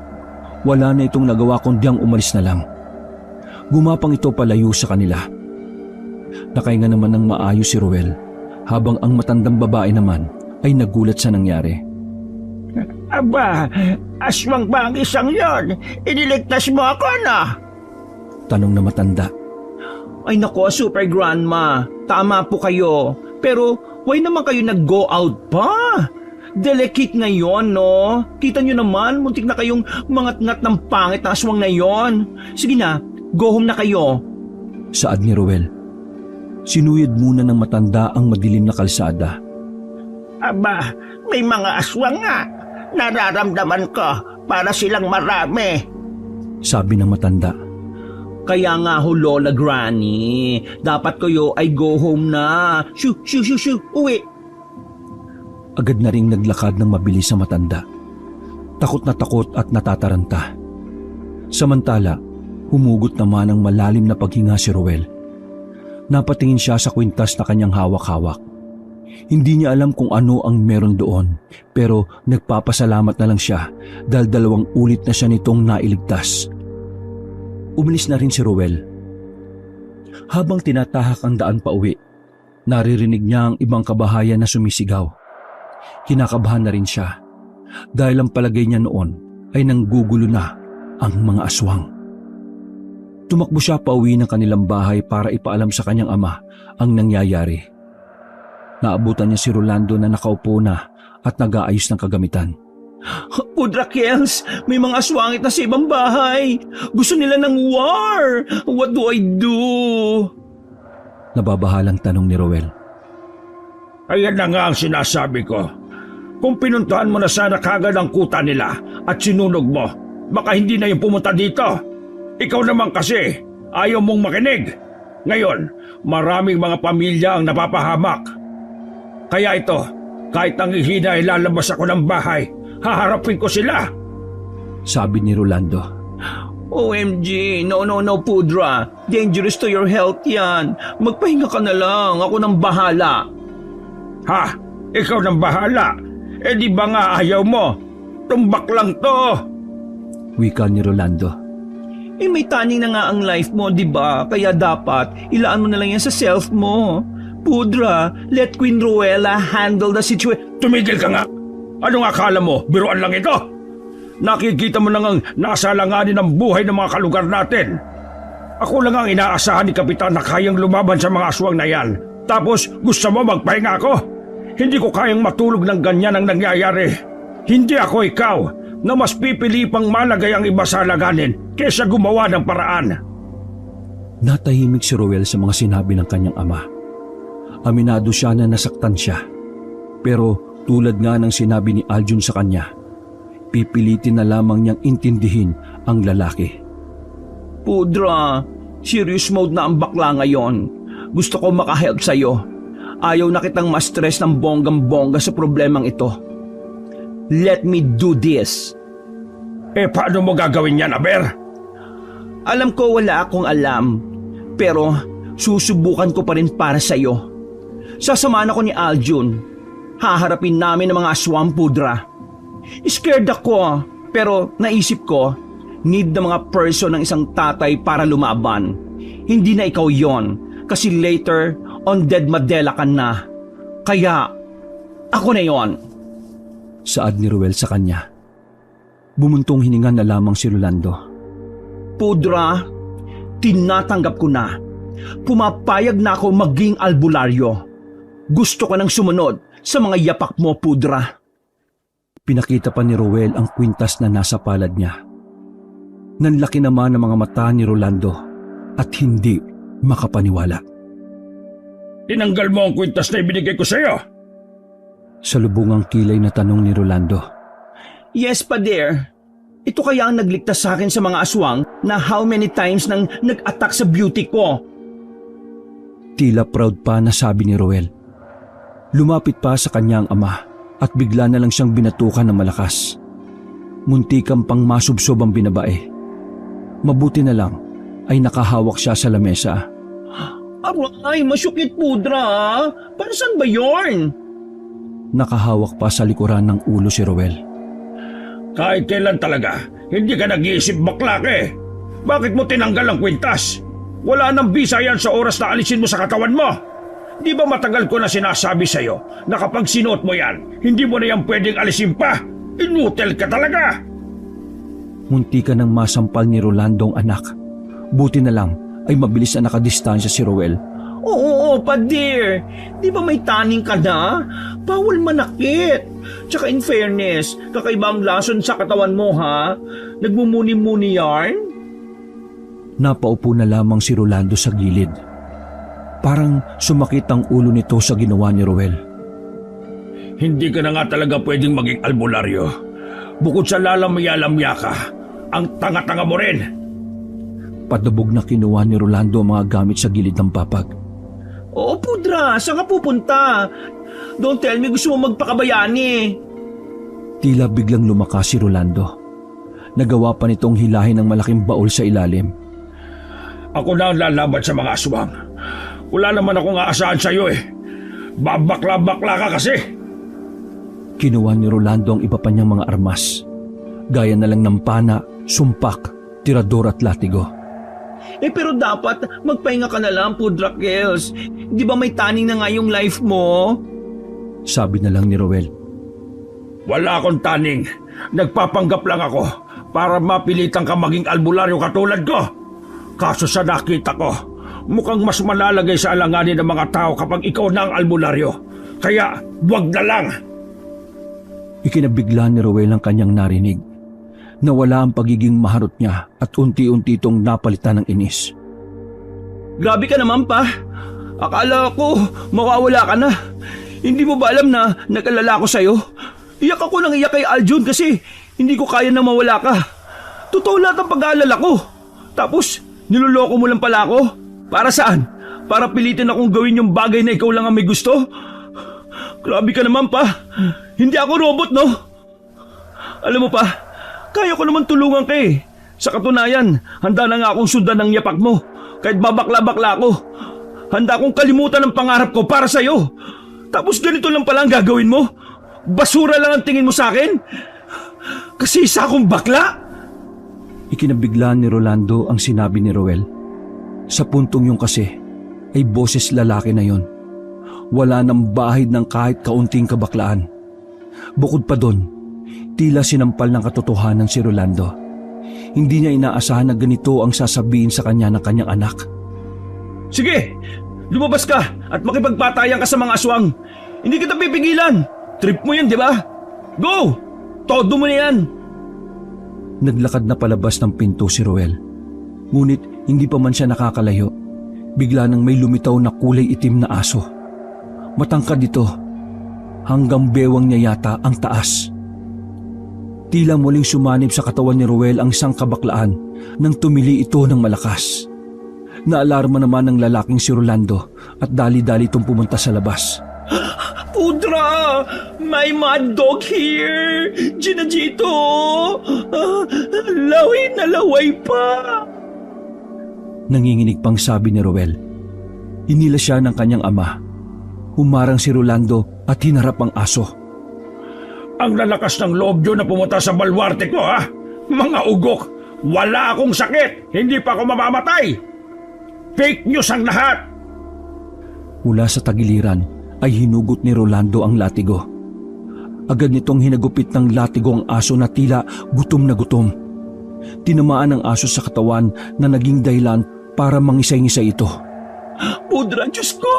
Wala na itong nagawa kundi ang umalis na lang. Gumapang ito palayo sa kanila. Nakahinga naman ng maayos si Ruel, habang ang matandang babae naman ay nagulat sa nangyari. Aba, aswang ba ang isang yon? Iniligtas mo ako na? Tanong na matanda. Ay nako, super grandma. Tama po kayo. Pero why naman kayo nag-go out pa? Delicate ngayon, no? Kita nyo naman, muntik na kayong mangat-ngat ng pangit na aswang na yon. Sige na, go home na kayo. Saad ni Ruel. Sinuyod muna ng matanda ang madilim na kalsada. Aba, may mga aswang nga. Nararamdaman ko para silang marami. Sabi ng matanda. Kaya nga ho, Lola Granny, dapat kayo ay go home na. Shoo, shoo, shoo, shoo, uwi. Agad na ring naglakad ng mabilis sa matanda. Takot at natataranta. Samantala, humugot naman ang malalim na paghinga si Ruel. Napatingin siya sa kwintas na kanyang hawak-hawak. Hindi niya alam kung ano ang meron doon, pero nagpapasalamat na lang siya dahil 2 ulit na siya nitong nailigtas. Umalis na rin si Ruel. Habang tinatahak ang daan pa uwi, naririnig niya ang ibang kabahayan na sumisigaw. Kinakabahan na rin siya dahil ang palagay niya noon ay nanggugulo na ang mga aswang. Tumakbo siya pauwi ng kanilang bahay para ipaalam sa kanyang ama ang nangyayari. Naabutan niya si Rolando na nakaupo na at nag-aayos ng kagamitan. Pudra Kels, may mga aswangit na sa ibang bahay. Gusto nila ng war. What do I do? Nababahalang tanong ni Roel. Ayan na nga ang sinasabi ko. Kung pinuntahan mo na sana kagad ang kuta nila at sinunog mo, baka hindi na yung pumunta dito. Ikaw naman kasi, ayaw mong makinig. Ngayon, maraming mga pamilya ang napapahamak. Kaya ito, kahit ang hihina ay lalabas ako ng bahay, haharapin ko sila. Sabi ni Rolando. OMG, no, Pudra. Dangerous to your health yan. Magpahinga ka na lang, ako nang bahala. Ha? Ikaw nang bahala? Eh di ba nga ayaw mo? Tumbak lang to. Wika ni Rolando. Eh may taning na nga ang life mo, di ba? Kaya dapat ilaan mo na lang yan sa self mo. Pudra, let Queen Ruela handle the situation. Tumigil ka nga. Anong akala mo? Biruan lang ito. Nakikita mo na ngang nasa langanin ang buhay ng mga kalugar natin. Ako lang ang inaasahan ni Kapitan na kayang lumaban sa mga aswang na yan. Tapos gusto mo magpahinga ako? Hindi ko kayang matulog ng ganyan ang nangyayari. Hindi ako ikaw na mas pipili pang malagay ang iba sa alanganin kesa gumawa ng paraan. Natahimik si Roel sa mga sinabi ng kanyang ama. Aminado siya na nasaktan siya. Pero tulad nga ng sinabi ni Aljun sa kanya, pipilitin na lamang niyang intindihin ang lalaki. Pudra, serious mode na ang bakla ngayon. Gusto ko makahelp sa'yo. Ayaw na kitang ma-stress ng bonggang-bongga sa problemang ito. Let me do this. Eh paano mo gagawin yan, Aber? Alam ko wala akong alam, pero susubukan ko pa rin para sa'yo. Sasamahan ako ni Aljun. Haharapin namin ang mga aswang, Pudra. Scared ako, pero naisip ko, need ng mga person ng isang tatay para lumaban. Hindi na ikaw yon, kasi later, on dead Madela ka na. Kaya, ako na yon. Saad ni Ruel sa kanya. Bumuntong hininga na lamang si Rolando. Pudra, tinatanggap ko na. Pumapayag na ako maging albularyo. Gusto ko nang sumunod sa mga yapak mo, Pudra. Pinakita pa ni Roel ang kwintas na nasa palad niya. Nanlaki naman ang mga mata ni Rolando at hindi makapaniwala. Tinanggal mo ang kwintas na ibinigay ko sa'yo. Sa lubungang kilay na tanong ni Rolando. Yes, Pader. Ito kaya ang nagligtas sa akin sa mga aswang na how many times nang nag-attack sa beauty ko. Tila proud pa na sabi ni Roel. Lumapit pa sa kanyang ama at bigla na lang siyang binatukan ng malakas. Muntikang pang masubsob ang binabae. Mabuti na lang ay nakahawak siya sa lamesa. Aray, masyukit, Pudra. Para saan ba yorn? Nakahawak pa sa likuran ng ulo si Roel. Kahit kailan talaga, hindi ka nag-iisip bakla ka eh. Bakit mo tinanggal ang kwintas? Wala nang bisa yan sa oras na alisin mo sa katawan mo. Di ba matagal ko na sinasabi sa'yo na kapag sinuot mo yan, hindi mo na yan pwedeng alisin pa? Inutil ka talaga! Munti ka nang masampal ni Rolando ang anak. Buti na lang ay mabilis na nakadistansya si Roel. Oo, Pader. Di ba may taning ka na? Bawal manakit. Tsaka in fairness, kakaiba ang lason sa katawan mo, ha? Nagmumuni-muni yarn? Napaupo na lamang si Rolando sa gilid. Parang sumakit ang ulo nito sa ginawa ni Roel. Hindi ka na nga talaga pwedeng maging albularyo. Bukod sa lalamya-lamya ka, ang tanga-tanga mo rin. Padabog na kinuha ni Rolando ang mga gamit sa gilid ng papag. Oo, Pudra. Saan ka pupunta? Don't tell me gusto mo magpakabayani. Tila biglang lumakas si Rolando. Nagawa pa nitong hilahin ng malaking baul sa ilalim. Ako na ang lalaban sa mga aswang. Wala naman akong aasahan sa'yo eh. Babakla-bakla ka kasi. Kinuha ni Rolando ang iba pa niyang mga armas. Gaya na lang ng pana, sumpak, tirador at latigo. Pero dapat magpahinga ka na lang, Pudra Kels. Di ba may taning na nga yung life mo? Sabi na lang ni Roel. Wala akong taning. Nagpapanggap lang ako para mapilitan ka maging albularyo katulad ko. Kaso sa nakita ko, mukhang mas malalagay sa alanganin ng mga tao kapag ikaw na ang albularyo. Kaya, wag na lang. Ikinabigla ni Rowel ang kanyang narinig. Nawala ang pagiging maharot niya at unti-unti itong napalitan ng inis. Grabe ka naman pa. Akala ko mawawala ka na. Hindi mo ba alam na nag-alala ko sa'yo? Iyak ako ng iyak kay Aljun kasi hindi ko kaya na mawala ka. Totoo lahat ang pag-aalala ko. Tapos niloloko mo lang pala ako? Para saan? Para pilitin akong gawin yung bagay na ikaw lang ang may gusto? Grabe ka naman pa. Hindi ako robot, no? Alam mo pa, kaya ko naman tulungan ka eh. Sa katunayan, handa na nga akong sundan ng yapak mo. Kahit babakla-bakla ako. Handa akong kalimutan ang pangarap ko para sa'yo. Tapos ganito lang pala ang gagawin mo? Basura lang ang tingin mo sa akin? Kasi isa akong bakla? Ikinabigla ni Rolando ang sinabi ni Rowel. Sa puntong yung kasi, ay boses lalaki na yon. Wala nang bahid ng kahit kaunting kabaklaan. Bukod pa doon, tila sinampal ng katotohanan si Rolando. Hindi niya inaasahan na ganito ang sasabihin sa kanya ng kanyang anak. Sige, lumabas ka at makipagpatayan ka sa mga aswang. Hindi kita pipigilan. Trip mo yan, di ba? Go! Todo mo na yan. Naglakad na palabas ng pinto si Rowel. Ngunit hindi pa man siya nakakalayo. Bigla nang may lumitaw na kulay itim na aso. Matangkad ito. Hanggang bewang niya yata ang taas. Tila muling sumanib sa katawan ni Rowel ang isang kabaklaan nang tumili ito ng malakas. Naalarma naman ng lalaking si Rolando at dali-dali itong pumunta sa labas. Pudra! May mad dog here! Ginajito! Laway na laway pa! Nanginginig pang sabi ni Rowel. Inila siya ng kanyang ama. Humarang si Rolando at hinarap ang aso. Ang lalakas ng loob nyo na pumunta sa balwarte ko, ha? Mga ugok, wala akong sakit. Hindi pa ako mamamatay. Fake news ang lahat. Mula sa tagiliran ay hinugot ni Rolando ang latigo. Agad nitong hinagupit ng latigo ang aso na tila gutom na gutom. Tinamaan ang aso sa katawan na naging dahilan para mangisay-ngisay ito. Pudra, Diyos ko!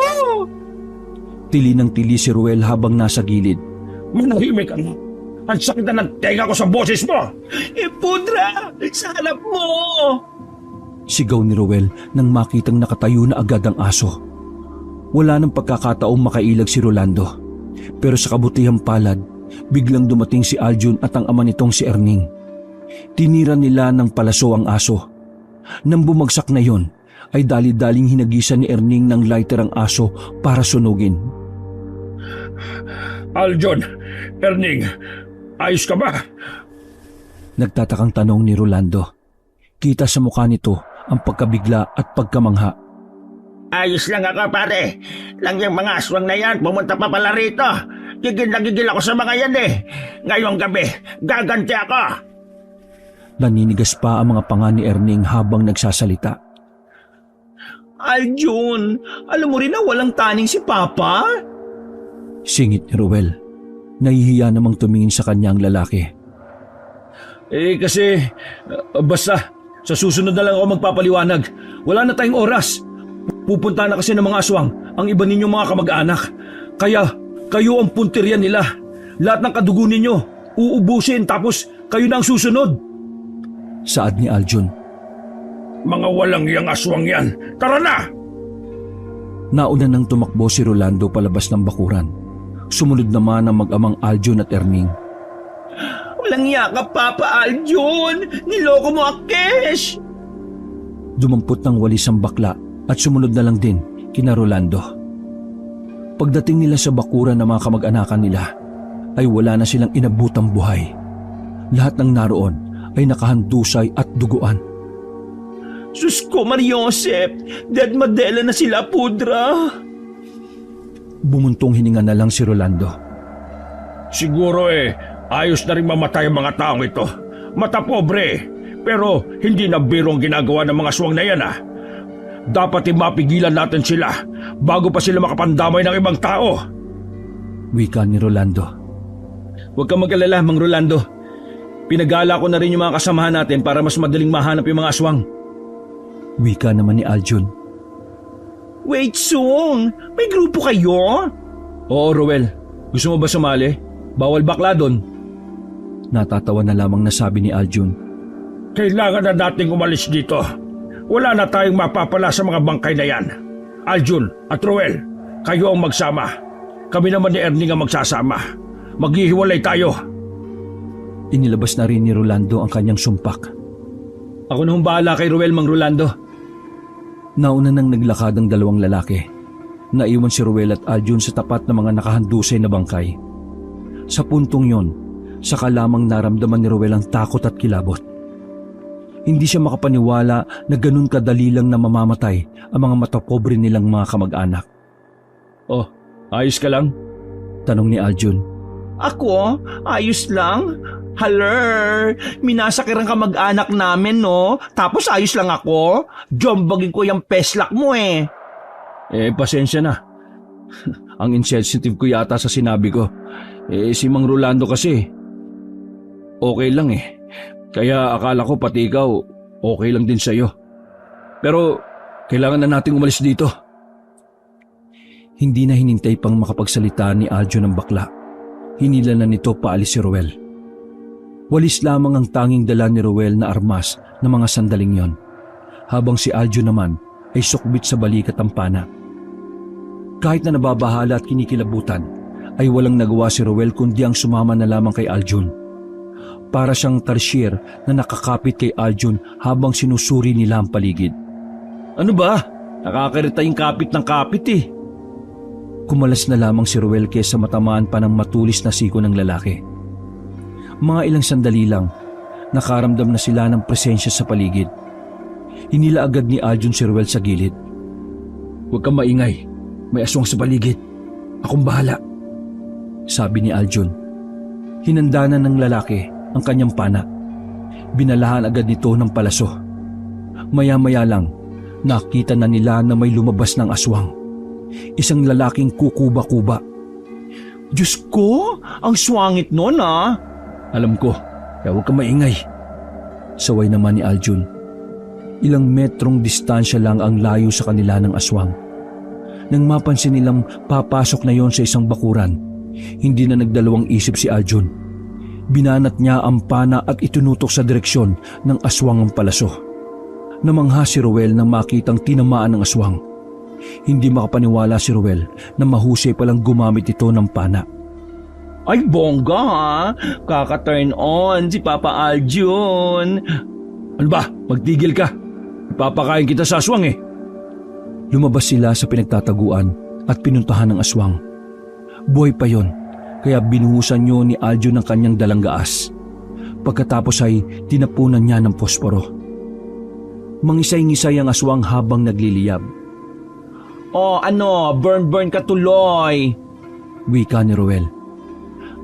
Tili ng tili si Rowel habang nasa gilid. Manahimik ka na. Ang sakit na ng tenga ko sa boses mo. Pudra! Sa harap mo! Sigaw ni Rowel nang makitang nakatayo na agad ang aso. Wala nang pagkakataong makailag si Rolando. Pero sa kabutihang palad, biglang dumating si Aljun at ang ama nitong si Erning. Tinira nila ng palaso ang aso. Nang bumagsak na yon, ay dali-daling hinagisan ni Erning ng lighter ang aso para sunugin. Aljon, Erning, ayos ka ba? Nagtatakang tanong ni Rolando. Kita sa mukha nito ang pagkabigla at pagkamangha. Ayos lang ako, pare. Lang yung mga aswang na yan, pumunta pa pala rito. Gigil na gigil ako sa mga yan eh. Ngayong gabi, gaganti ako. Naninigas pa ang mga panga ni Erning habang nagsasalita. Aljun, alam mo rin na walang taning si Papa? Singit ni Rowel. Nahihiya namang tumingin sa kanyang lalaki. Kasi, basta, sa susunod na lang ako magpapaliwanag. Wala na tayong oras. Pupunta na kasi ng mga aswang ang iba ninyong mga kamag-anak. Kaya, kayo ang puntiryan nila. Lahat ng kadugo ninyo, uubusin tapos kayo na ang susunod. Saad ni Aljun. Mga walang iyang aswang yan. Tara na! Nauna nang tumakbo si Rolando palabas ng bakuran. Sumunod naman ang mag-amang Aljun at Erning. Walang iya ka, Papa Aljun! Niloko mo ang Kesh! Dumampot ng walis ang bakla at sumunod na lang din kina Rolando. Pagdating nila sa bakuran ng mga kamag-anakan nila, ay wala na silang inabutang buhay. Lahat ng naroon ay nakahandusay at duguan. Sus ko, Mariosep! Dead Madela na sila, Pudra! Bumuntong hininga na lang si Rolando. Siguro ayos na rin mamatay ang mga taong ito. Mata pobre. Pero hindi na birong ginagawa ng mga aswang na yan Dapat mapigilan natin sila bago pa sila makapandamay ng ibang tao. Wika ni Rolando. Huwag kang mag-alala, Mang Rolando. Pinagala ko na rin yung mga kasamahan natin para mas madaling mahanap yung mga aswang. Wika naman ni Aljun. Wait, Sung! May grupo kayo? Oo, Rowel. Gusto mo ba sumali? Bawal bakla doon. Natatawa na lamang nasabi ni Aljun. Kailangan na nating umalis dito. Wala na tayong mapapala sa mga bangkay na yan. Aljun at Roel, kayo ang magsama. Kami naman ni Erning ang magsasama. Maghihiwalay tayo. Inilabas na rin ni Rolando ang kanyang sumpak. Ako na bahala kay Roel, Mang Rolando. Nauna nang naglakad ang dalawang lalaki. Naiwan si Roel at Aljun sa tapat ng mga nakahandusay na bangkay. Sa puntong yon, saka lamang naramdaman ni Roel ang takot at kilabot. Hindi siya makapaniwala na ganun kadali lang na mamamatay ang mga matapobre nilang mga kamag-anak. Oh, ayos ka lang? Tanong ni Aljun. Ako? Ayos lang? Haler, minasakirang ka mag-anak namin, no? Tapos ayos lang ako? Jombagin ko yung peslak mo eh. Pasensya na. Ang insensitive ko yata sa sinabi ko. Si Mang Rolando kasi, okay lang eh. Kaya akala ko pati ikaw, okay lang din sa'yo. Pero kailangan na nating umalis dito. Hindi na hinintay pang makapagsalita ni Aljun ng bakla. Hinila na nito paalis si Roel. Walis lamang ang tanging dala ni Roel na armas na mga sandaling yon. Habang si Aljun naman ay sukbit sa balikat ang pana. Kahit na nababahala at kinikilabutan, ay walang nagawa si Roel kundi ang sumama na lamang kay Aljun. Para siyang tarsier na nakakapit kay Aljun habang sinusuri nila ang paligid. Ano ba? Nakakirita yung kapit ng kapit eh. Kumalas na lamang si Roel kaysa matamaan pa ng matulis na siko ng lalaki. Mga ilang sandali lang, nakaramdam na sila ng presensya sa paligid. Hinila agad ni Aljun si Roel sa gilid. Huwag kang maingay, may aswang sa paligid. Akong bahala, sabi ni Aljun. Hinandanan ng lalaki ang kanyang pana. Binalahan agad nito ng palaso. Maya-maya lang, nakita na nila na may lumabas ng aswang. Isang lalaking kukuba-kuba. Diyos ko, ang swangit nun ah. Alam ko, kaya huwag kang maingay. Saway naman ni Aljun. Ilang metrong distansya lang ang layo sa kanila ng aswang. Nang mapansin nilang papasok na yon sa isang bakuran, hindi na nagdalawang isip si Aljun. Binanat niya ang pana at itunutok sa direksyon ng aswang ang palaso. Namangha si Roel nang makitang tinamaan ng aswang. Hindi makapaniwala si Roel na mahusay palang gumamit ito ng pana. Ay bongga ha, kaka-turn on si Papa Aljun. Ano ba? Magtigil ka. Ipapakain kita sa aswang eh. Lumabas sila sa pinagtataguan at pinuntahan ng aswang. Buhay pa yon, kaya binuhusan niyo ni Aljun ang kanyang dalang gaas. Pagkatapos ay tinapunan niya ng posporo. Mangisay-ngisay ang aswang habang nagliliyab. Oh ano, burn ka tuloy. Wika ni Roel.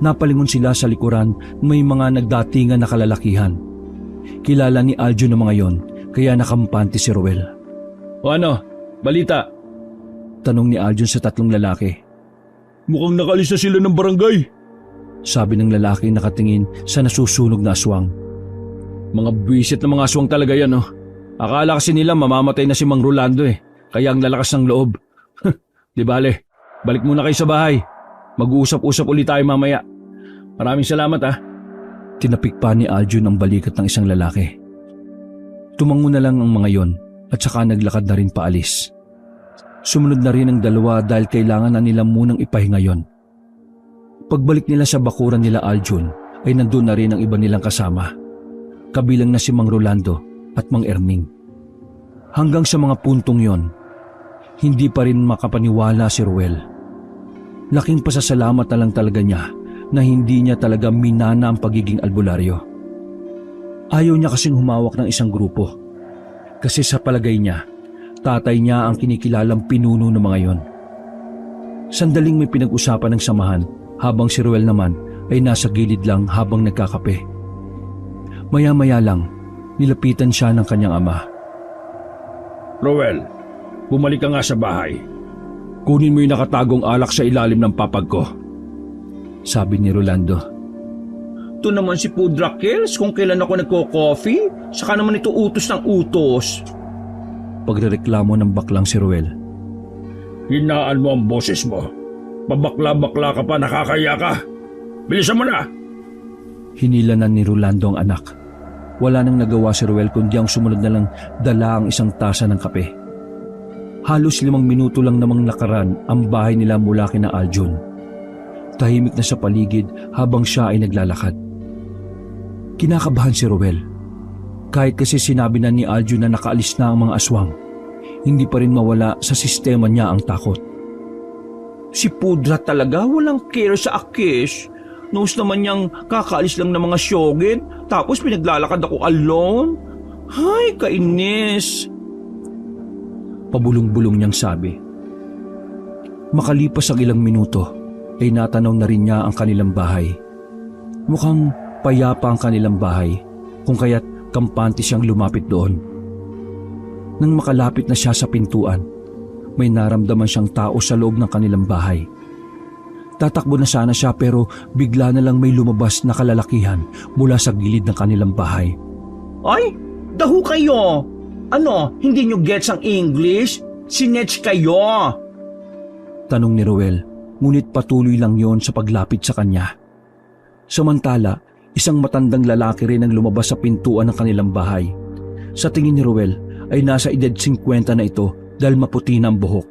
Napalingon sila sa likuran, may mga nagdatingan na kalalakihan. Kilala ni Aljun ang mga yon, kaya nakampante si Roel. O ano, balita? Tanong ni Aljun sa tatlong lalaki. Mukhang nakalis na sila ng barangay, sabi ng lalaki nakatingin sa nasusunog na aswang. Mga buwisit na mga aswang talaga yan oh. Akala kasi nila mamamatay na si Mang Rolando eh, kaya ang lalakas ng loob. Di bale, balik muna kayo sa bahay. Mag-uusap-usap ulit tayo mamaya. Maraming salamat ah. Tinapik pa ni Aljun ang balikat ng isang lalaki. Tumango na lang ang mga yon at saka naglakad na rin paalis. Sumunod na rin ang dalawa dahil kailangan na nila munang ipahinga yon. Pagbalik nila sa bakuran nila Aljun ay nandun na rin ang iba nilang kasama. Kabilang na si Mang Rolando at Mang Erning. Hanggang sa mga puntong yon, hindi pa rin makapaniwala si Roel. Laking pasasalamat na lang talaga niya na hindi niya talaga minana ang pagiging albularyo. Ayaw niya kasing humawak ng isang grupo. Kasi sa palagay niya, tatay niya ang kinikilalang pinuno ng mga yon. Sandaling may pinag-usapan ng samahan habang si Roel naman ay nasa gilid lang habang nagkakape. Maya-maya lang, nilapitan siya ng kanyang ama. Roel, bumalik ka nga sa bahay. Kunin mo yung nakatagong alak sa ilalim ng papag ko, sabi ni Rolando. Ito naman si Pudrakels kung kailan ako nagko-coffee, saka naman ito utos ng utos. Pagrereklamo ng baklang si Roel. Hinaan mo ang boses mo. Pabakla-bakla ka pa, nakakaya ka. Bilisan mo na! Hinilanan ni Rolando ang anak. Wala nang nagawa si Ruel kundi ang sumunod na lang dala ang isang tasa ng kape. Halos 5 minuto lang namang nakaraan ang bahay nila mula kina Aljun. Tahimik na sa paligid habang siya ay naglalakad. Kinakabahan si Ruel. Kahit kasi sinabi na ni Aljun na nakaalis na ang mga aswang, hindi pa rin mawala sa sistema niya ang takot. Si Pudra talaga walang care sa Akish. Knows naman niyang kakaalis lang ng mga syogin, tapos pinaglalakad ako alone. Ay, kainis. Pabulong-bulong niyang sabi. Makalipas ang ilang minuto, ay natanaw na rin niya ang kanilang bahay. Mukhang payapa ang kanilang bahay, kung kaya't kampante siyang lumapit doon. Nang makalapit na siya sa pintuan, may naramdaman siyang tao sa loob ng kanilang bahay. Tatakbo na sana siya pero bigla na lang may lumabas na kalalakihan mula sa gilid ng kanilang bahay. Ay, dahu kayo. Ano, hindi nyo gets ang English? Sinetch kayo. Tanong ni Ruel, ngunit patuloy lang yon sa paglapit sa kanya. Samantala, isang matandang lalaki rin ang lumabas sa pintuan ng kanilang bahay. Sa tingin ni Ruel ay nasa edad 50 na ito dahil maputi na ang buhok.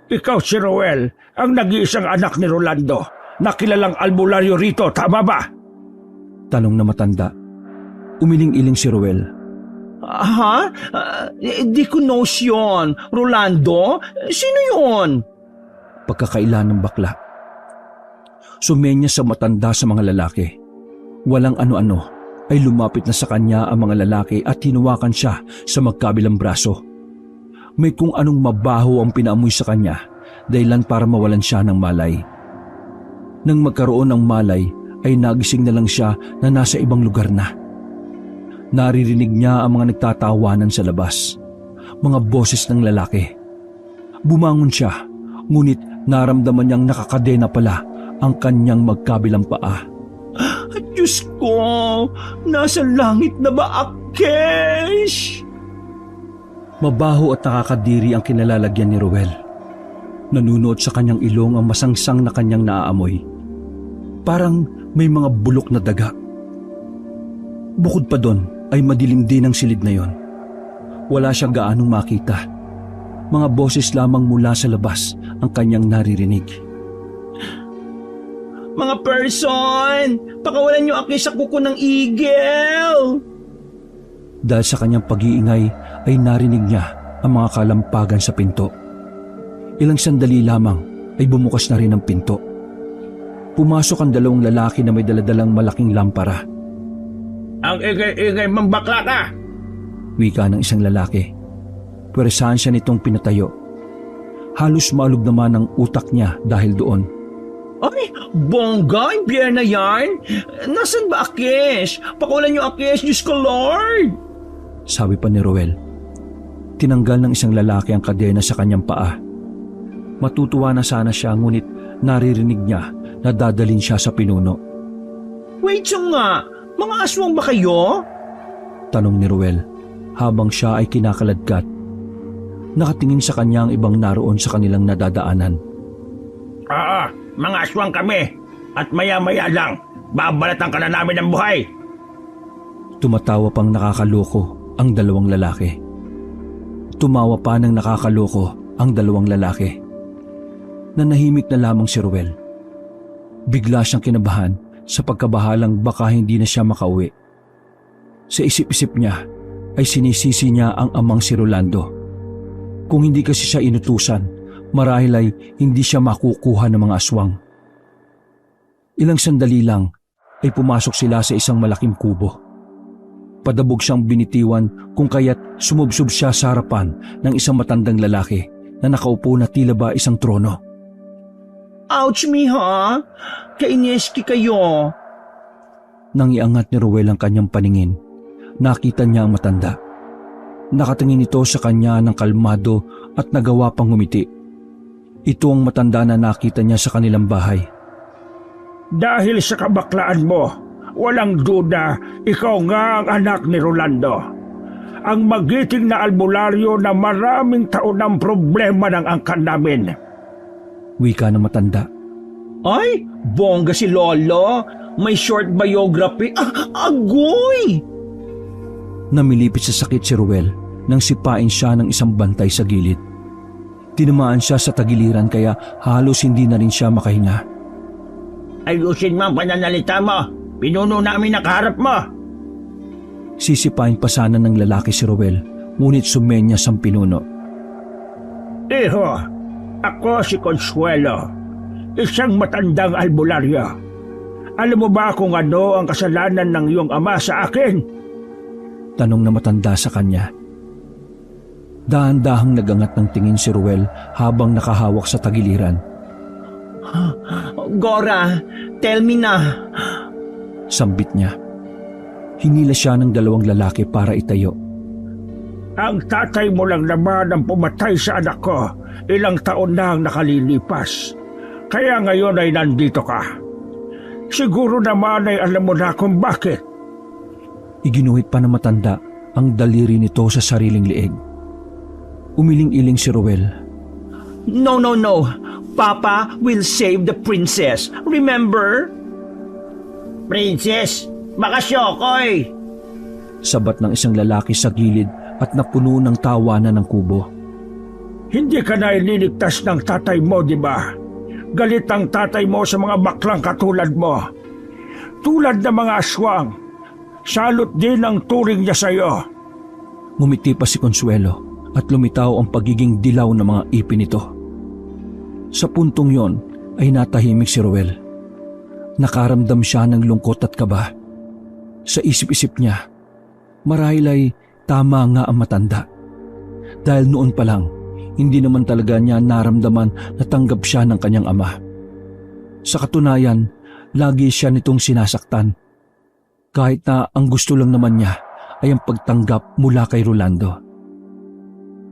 Ikaw si Ruel, ang nag-iisang anak ni Rolando, na kilalang albularyo rito, tama ba? Tanong na matanda. Umiling-iling si Ruel. Di ko knows yun. Rolando? Sino yun? Pagkakaila ng bakla. Sumenya sa matanda sa mga lalaki. Walang ano-ano ay lumapit na sa kanya ang mga lalaki at hinawakan siya sa magkabilang braso. May kung anong mabaho ang pinaamoy sa kanya, dahilan para mawalan siya ng malay. Nang magkaroon ng malay, ay nagising na lang siya na nasa ibang lugar na. Naririnig niya ang mga nagtatawanan sa labas, mga boses ng lalaki. Bumangon siya, ngunit naramdaman niyang nakakadena pala ang kanyang magkabilang paa. Diyos ko, nasa langit na ba, Akish? Mabaho at nakakadiri ang kinalalagyan ni Ruel. Nanunuot sa kanyang ilong ang masangsang na kanyang naaamoy. Parang may mga bulok na daga. Bukod pa doon ay madilim din ang silid na yon. Wala siyang gaanong makita. Mga boses lamang mula sa labas ang kanyang naririnig. Mga person, pakawalan niyo Akish sa kuko ng eagle. Dahil sa kanyang pag-iingay ay narinig niya ang mga kalampagan sa pinto. Ilang sandali lamang ay bumukas na rin ang pinto. Pumasok ang 2 lalaki na may daladalang malaking lampara. Ang ingay-ingay mong bakla ka! Wika ng isang lalaki. Pweresahan siya nitong pinatayo. Halos maalog naman ang utak niya dahil doon. Ay, bongga, impyerna yan. Nasaan ba Akish? Pakawalan niyo Akish, Diyos ko Lord. Sabi pa ni Ruel. Tinanggal ng isang lalaki ang kadena sa kanyang paa. Matutuwa na sana siya ngunit naririnig niya na dadalhin siya sa pinuno. Wait nga, mga aswang ba kayo? Tanong ni Ruel habang siya ay kinakaladkat. Nakatingin sa kanya ang ibang naroon sa kanilang nadadaanan. Mga aswang kami at maya-maya lang, babalatan ka na namin ng buhay. Tumatawa pang nakakaloko ang 2 lalaki. Tumawa pa ng nakakaloko ang 2 lalaki. Nanahimik na lamang si Ruel. Bigla siyang kinabahan sa pagkabahalang baka hindi na siya makauwi. Sa isip-isip niya ay sinisisi niya ang amang si Rolando. Kung hindi kasi siya inutusan, marahil ay hindi siya makukuha ng mga aswang. Ilang sandali lang ay pumasok sila sa isang malaking kubo. Padabog siyang binitiwan kung kaya't sumubsob siya sa harapan ng isang matandang lalaki na nakaupo na tila ba isang trono. Ouch me ha? Kaineski kayo. Nang iangat ni Ruel ang kanyang paningin, nakita niya ang matanda. Nakatingin ito sa kanya ng kalmado at nagawa pang ngumiti. Ito ang matanda na nakita niya sa kanilang bahay. Dahil sa kabaklaan mo, walang duda, ikaw nga ang anak ni Rolando. Ang magiting na albularyo na maraming taon ng problema ng angkan namin. Wika ng matanda. Ay, bongga si Lolo. May short biography. Agoy! Namilipit sa sakit si Ruel nang sipain siya ng isang bantay sa gilid. Tinamaan siya sa tagiliran kaya halos hindi na rin siya makahinga. Ayusin mo ang pananalita mo. Pinuno namin nakaharap mo. Sisipain pa sana ng lalaki si Ruel, ngunit sumenyas ang pinuno. Iho, ako si Consuelo, isang matandang albularyo. Alam mo ba kung ano ang kasalanan ng iyong ama sa akin? Tanong na matanda sa kanya. Dahan-dahang nagangat ng tingin si Ruel habang nakahawak sa tagiliran. Gora, tell me na. Sambit niya. Hinila siya ng dalawang lalaki para itayo. Ang tatay mo lang naman ang pumatay sa anak ko. Ilang taon na ang nakalilipas. Kaya ngayon ay nandito ka. Siguro naman ay alam mo na kung bakit. Iginuhit pa na matanda ang daliri nito sa sariling liig. Umiling-iling si Ruel. No. Papa will save the princess. Remember? Princess, baka Syokoy. Sabat ng isang lalaki sa gilid at napuno ng tawanan ng kubo. Hindi ka na ililigtas ng tatay mo, di ba? Galit ang tatay mo sa mga baklang katulad mo. Tulad ng mga aswang. Salot din ang turing niya sa'yo. Ngumiti pa si Consuelo at lumitaw ang pagiging dilaw ng mga ipin nito. Sa puntong yon ay natahimik si Ruel. Nakaramdam siya ng lungkot at kaba. Sa isip-isip niya, marahil ay tama nga ang matanda. Dahil noon pa lang, hindi naman talaga niya naramdaman na tanggap siya ng kanyang ama. Sa katunayan, lagi siya nitong sinasaktan. Kahit na ang gusto lang naman niya ay ang pagtanggap mula kay Rolando.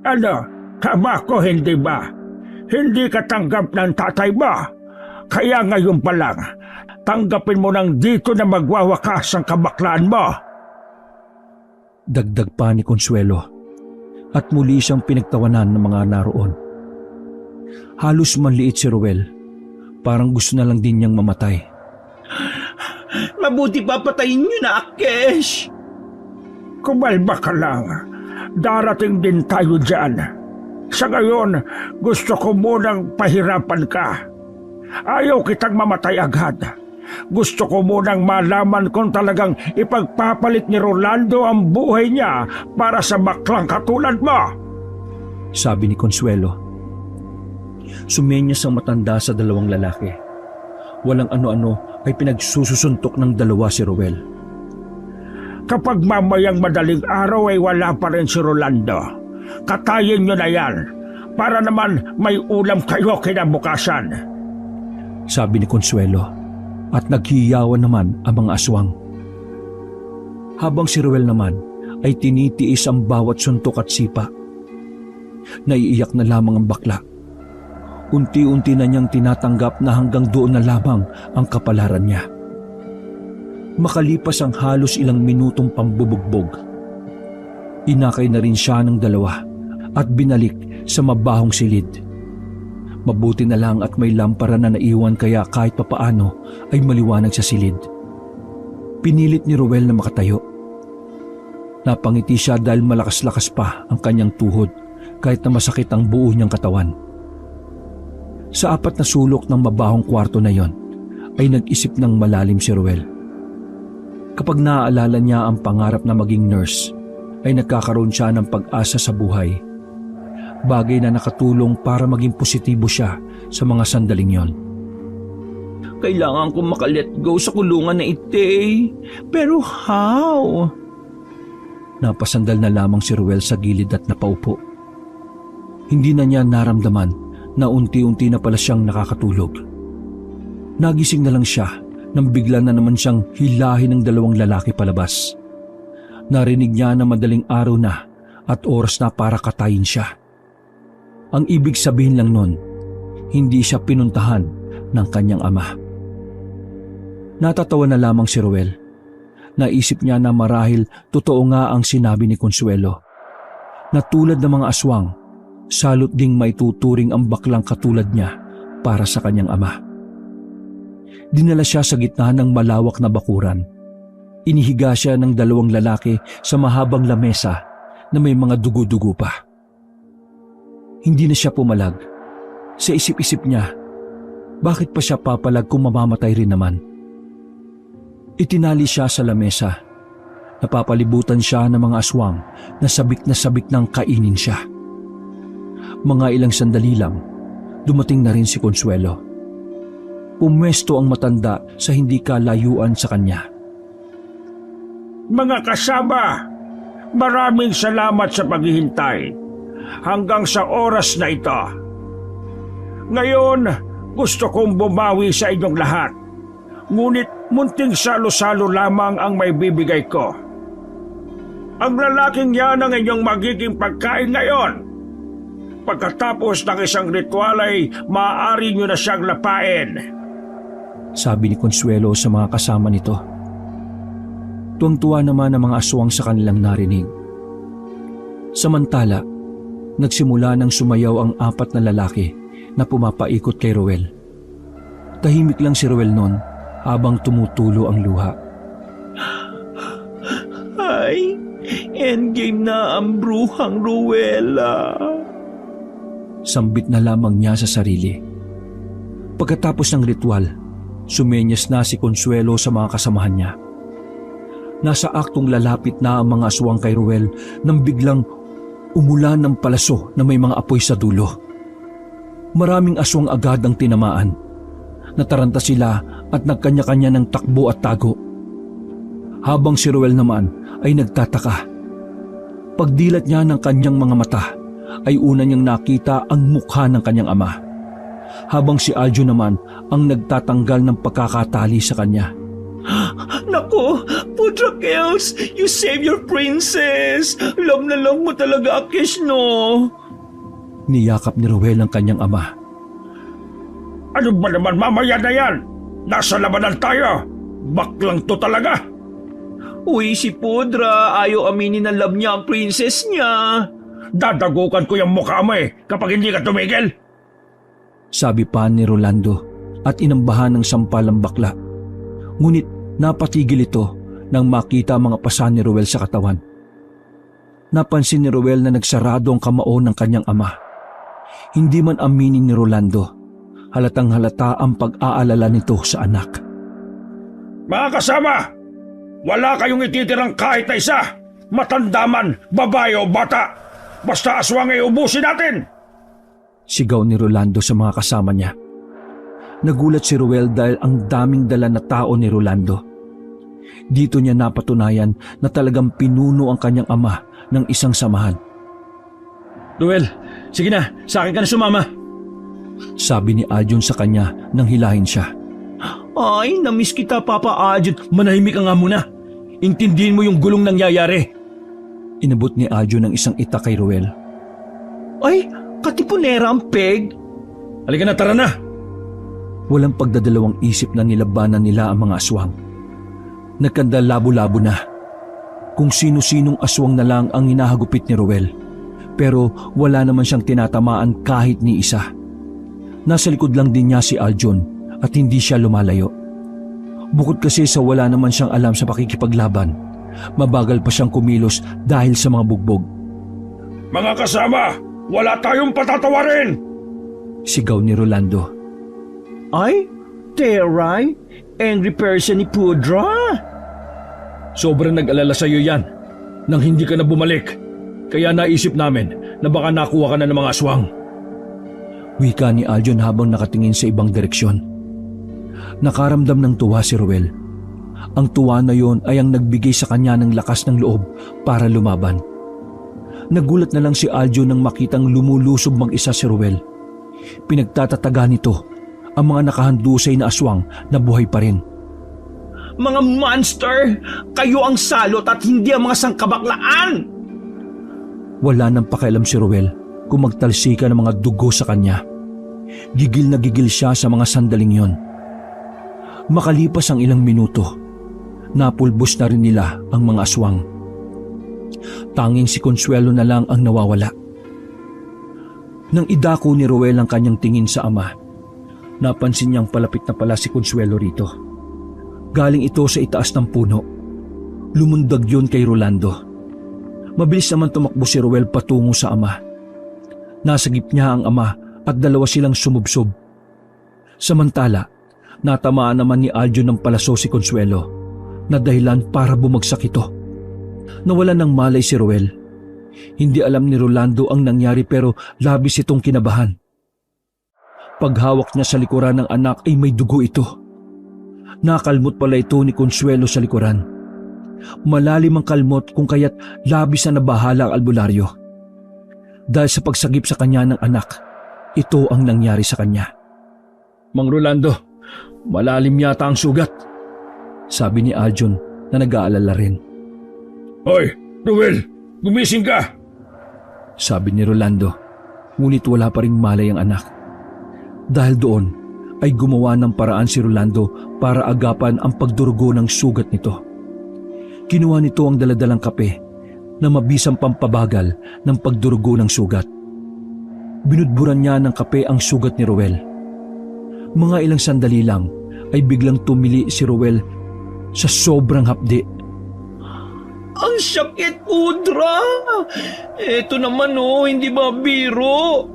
Ano? Tama ko, hindi ba? Hindi ka tanggap ng tatay mo. Kaya ngayon pa lang, tanggapin mo nang dito na magwawakas ang kabaklaan mo. Dagdag pa ni Consuelo at muli siyang pinagtawanan ng mga naroon. Halos manliit si Ruel. Parang gusto na lang din niyang mamatay. Mabuti pa patayin niyo na, Akesh. Kumalma ka lang. Darating din tayo dyan. Sa ngayon, gusto ko munang pahirapan ka. Ayaw kitang mamatay agad. Gusto ko munang malaman kung talagang ipagpapalit ni Rolando ang buhay niya para sa baklang katulad mo. Sabi ni Consuelo. Sumenyas ang matanda sa dalawang lalaki. Walang ano-ano ay pinagsususuntok ng dalawa si Ruel. Kapag mamayang madaling araw ay wala pa rin si Rolando, katayin nyo na yan para naman may ulam kayo kinabukasan. Sabi ni Consuelo at naghiyawan naman ang mga aswang. Habang si Ruel naman ay tinitiis ang bawat suntok at sipa. Naiiyak na lamang ang bakla. Unti-unti na niyang tinatanggap na hanggang doon na lamang ang kapalaran niya. Makalipas ang halos ilang minutong pambubugbog, inakay na rin siya ng dalawa at binalik sa mabahong silid. Mabuti na lang at may lampara na naiwan kaya kahit papaano ay maliwanag sa silid. Pinilit ni Ruel na makatayo. Napangiti siya dahil malakas-lakas pa ang kanyang tuhod kahit na masakit ang buo niyang katawan. Sa apat na sulok ng mabahong kwarto na yon ay nag-isip ng malalim si Ruel. Kapag naaalala niya ang pangarap na maging nurse, ay nagkakaroon siya ng pag-asa sa buhay. Bagay na nakatulong para maging positibo siya sa mga sandaling yon. Kailangan kong makalet go sa kulungan na ite. Pero how? Napasandal na lamang si Ruel sa gilid at napaupo. Hindi na niya naramdaman na unti-unti na pala siyang nakakatulog. Nagising na lang siya nang bigla na naman siyang hilahin ng dalawang lalaki palabas. Narinig niya na madaling araw na at oras na para katayin siya. Ang ibig sabihin lang nun, hindi siya pinuntahan ng kanyang ama. Natatawa na lamang si Ruel. Naisip niya na marahil totoo nga ang sinabi ni Consuelo, na tulad ng mga aswang, salot ding may tuturing ang baklang katulad niya para sa kanyang ama. dinala siya sa gitna ng malawak na bakuran. Inihiga siya ng 2 lalaki sa mahabang lamesa na may mga dugo-dugo pa. Hindi na siya pumalag. Sa isip-isip niya, bakit pa siya papalag kung mamamatay rin naman? Itinali siya sa lamesa. Napapalibutan siya ng mga aswang na sabik ng kainin siya. Mga ilang sandali lang, dumating na rin si Consuelo. Pumwesto ang matanda sa hindi kalayuan sa kanya. Mga kasama, maraming salamat sa paghihintay hanggang sa oras na ito. Ngayon, gusto kong bumawi sa inyong lahat. Ngunit munting salo-salo lamang ang may bibigay ko. Ang lalaking yan ang inyong magiging pagkain ngayon. Pagkatapos ng isang ritual ay maaari nyo na siyang lapain. Sabi ni Consuelo sa mga kasama nito. Tuwang-tuwa naman ang mga aswang sa kanilang narinig. Samantala, nagsimula nang sumayaw ang 4 na lalaki na pumapaikot kay Roel. Tahimik lang si Roel noon habang tumutulo ang luha. Ay, endgame na ang bruhang Ruela. Sambit na lamang niya sa sarili. Pagkatapos ng ritual, sumenyas na si Consuelo sa mga kasamahan niya. Nasa aktong lalapit na ang mga aswang kay Roel nang biglang umulan ng palaso na may mga apoy sa dulo. Maraming aswang agad ang tinamaan. Nataranta sila at nagkanya-kanya ng takbo at tago. Habang si Roel naman ay nagtataka. Pagdilat niya ng kanyang mga mata ay una niyang nakita ang mukha ng kanyang ama. Habang si Aljo naman ang nagtatanggal ng pagkakatali sa kanya. Naku, Pudra Kels, you save your princess. Love na love mo talaga, Akish, no? Niyakap ni Roel ang kanyang ama. Ano ba naman mamaya na yan? Nasa labanan tayo. Baklang to talaga. Uy, si Pudra, ayaw aminin na love niya ang princess niya. Dadagukan ko yung mukha mo kapag hindi ka tumigil. Sabi pa ni Rolando at inambahan ng sampalang bakla. Ngunit napatigil ito nang makita ang mga pasa ni Roel sa katawan. Napansin ni Roel na nagsarado ang kamao ng kanyang ama. Hindi man aminin ni Rolando, halatang halata ang pag-aalala nito sa anak. Mga kasama, wala kayong ititirang kahit na isa. Matanda man, babae o bata. Basta aswang ay ubusin natin. Sigaw ni Rolando sa mga kasama niya. Nagulat si Roel dahil ang daming dala na tao ni Rolando. Dito niya napatunayan na talagang pinuno ang kanyang ama ng isang samahan. Roel, sige na, sa akin ka na sumama. Sabi ni Aljon sa kanya nang hilahin siya. Ay, namiss kita, Papa Aljon. Manahimik ka nga muna. Intindihin mo yung gulong nangyayari. Inabot ni Aljon ng isang itak kay Roel. Ay, katipunera ang peg. Halika na, tara na! Walang pagdadalawang isip na nilabanan nila ang mga aswang. Nagkanda labo-labo na. Kung sino-sinong aswang na lang ang hinahagupit ni Roel. Pero wala naman siyang tinatamaan kahit ni isa. Nasa likod lang din niya si Aljon at hindi siya lumalayo. Bukod kasi sa wala naman siyang alam sa pakikipaglaban, mabagal pa siyang kumilos dahil sa mga bugbog. Mga kasama, wala tayong patatawarin! Sigaw ni Rolando. Ay, Teray, angry person ni Pudra. Sobrang nag-alala sa iyo yan nang hindi ka na bumalik. Kaya naisip namin na baka nakuha ka na ng mga aswang. Wika ni Aljon habang nakatingin sa ibang direksyon. Nakaramdam ng tuwa si Roel. Ang tuwa na yon ay ang nagbigay sa kanya ng lakas ng loob para lumaban. Nagulat na lang si Aljon nang makitang lumulusob mag-isa si Roel. Pinagtatataga nito ang mga nakahandusay na aswang na buhay pa rin. Mga monster! Kayo ang salot at hindi ang mga sangkabaklaan! Wala nang pakialam si Roel kung magtalsika ng mga dugo sa kanya. Gigil na gigil siya sa mga sandaling yon. Makalipas ang ilang minuto, napulbos na rin nila ang mga aswang. Tanging si Consuelo na lang ang nawawala. Nang idako ni Roel ang kanyang tingin sa ama, Napansin niyang palapit na pala si Consuelo rito. Galing ito sa itaas ng puno. Lumundag yun kay Rolando. Mabilis naman tumakbo si Ruel patungo sa ama. Nasagip niya ang ama at dalawa silang sumubsob. Samantala, natamaan naman ni Aljo ng palaso si Consuelo na dahilan para bumagsak ito. Nawalan ng malay si Ruel. Hindi alam ni Rolando ang nangyari pero labis itong kinabahan. Paghawak niya sa likuran ng anak ay may dugo ito. Nakalmot pala ito ni Consuelo sa likuran. Malalim ang kalmot kung kaya't labis na nabahala ang albularyo. Dahil sa pagsagip sa kanya ng anak, ito ang nangyari sa kanya. Mang Rolando, malalim yata ang sugat, sabi ni Aljon na nag-aalala rin. Hoy, Ruel, gumising ka! Sabi ni Rolando, ngunit wala pa ring malay ang anak. Dahil doon ay gumawa ng paraan si Rolando para agapan ang pagdurugo ng sugat nito. Kinuha nito ang daladalang kape na mabisang pampabagal ng pagdurugo ng sugat. Binudburan niya ng kape ang sugat ni Ruel. Mga ilang sandali lang ay biglang tumili si Ruel sa sobrang hapdi. Ang sakit, Pudra! Eto naman hindi ba biro?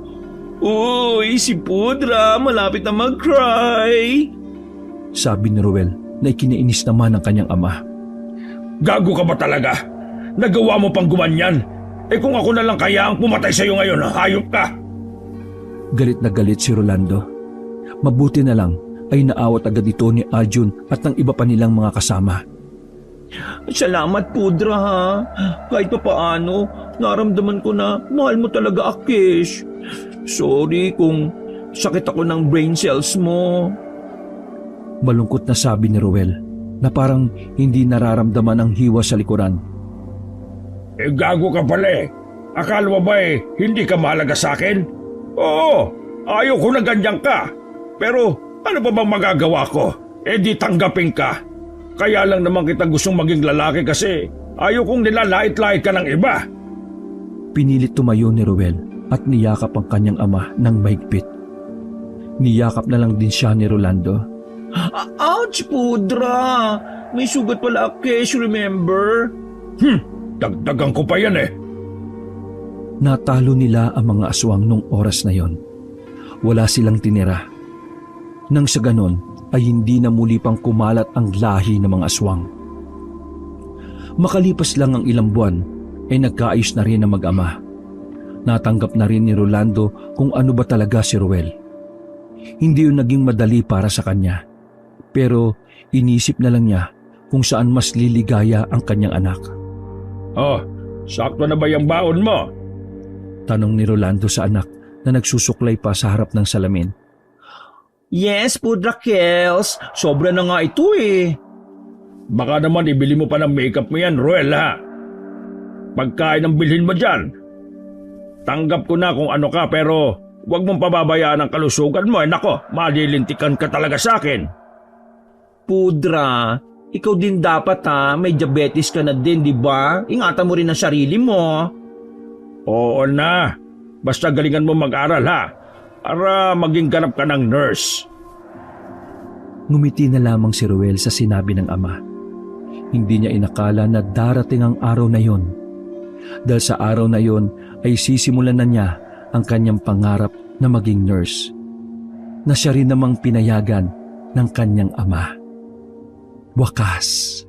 Uy, si Pudra, malapit na mag-cry. Sabi ni Ruel na ikinainis naman ng kanyang ama. Gago ka ba talaga? Nagawa mo pang gumanyan? Kung ako na lang kaya ang pumatay sa'yo ngayon, hayop ka! Galit na galit si Rolando. Mabuti na lang ay naawat agad ito ni Arjun at ng iba pa nilang mga kasama. Salamat, Pudra, ha? Kahit pa paano, naramdaman ko na mahal mo talaga, Akish. Sorry kung sakit ako ng brain cells mo. Malungkot na sabi ni Ruel na parang hindi nararamdaman ang hiwa sa likuran. Gago ka pala. Akala mo ba hindi ka mahalaga sa akin? Oo, ayaw ko na ganyan ka. Pero ano pa bang magagawa ko? Di tanggapin ka. Kaya lang naman kita gustong maging lalaki kasi ayaw kong nilalait-lait ka ng iba. Pinilit tumayo ni Ruel at niyakap ang kanyang ama ng mahigpit. Niyakap na lang din siya ni Rolando. Ouch, Pudra! May sugat pala, Akish, remember? Dagdagan ko pa yan Natalo nila ang mga aswang nung oras na yon. Wala silang tinira. Nang sa ganon ay hindi na muli pang kumalat ang lahi ng mga aswang. Makalipas lang ang ilang buwan ay nagkaayos na rin ang mag-ama. Natanggap na rin ni Rolando kung ano ba talaga si Ruel. Hindi yun naging madali para sa kanya. Pero inisip na lang niya kung saan mas liligaya ang kanyang anak. Oh, sakto na ba yung baon mo? Tanong ni Rolando sa anak na nagsusuklay pa sa harap ng salamin. Yes, Pudra Kels. Sobra na nga ito Baka naman ibili mo pa ng makeup mo yan, Ruel, ha? Pagkain ang bilhin mo dyan. Tanggap ko na kung ano ka pero huwag mong pababayaan ang kalusugan mo. Nako, malilintikan ka talaga sa akin. Pudra, ikaw din dapat may diabetes ka na din, di ba? Ingatan mo rin ang sarili mo. Oo na. Basta galingan mo mag-aral, ha? Para maging ganap ka ng nurse. Ngumiti na lamang si Ruel sa sinabi ng ama. Hindi niya inakala na darating ang araw na yon. Dahil sa araw na yon ay sisimulan na niya ang kanyang pangarap na maging nurse. Na siya rin namang pinayagan ng kanyang ama. Wakas.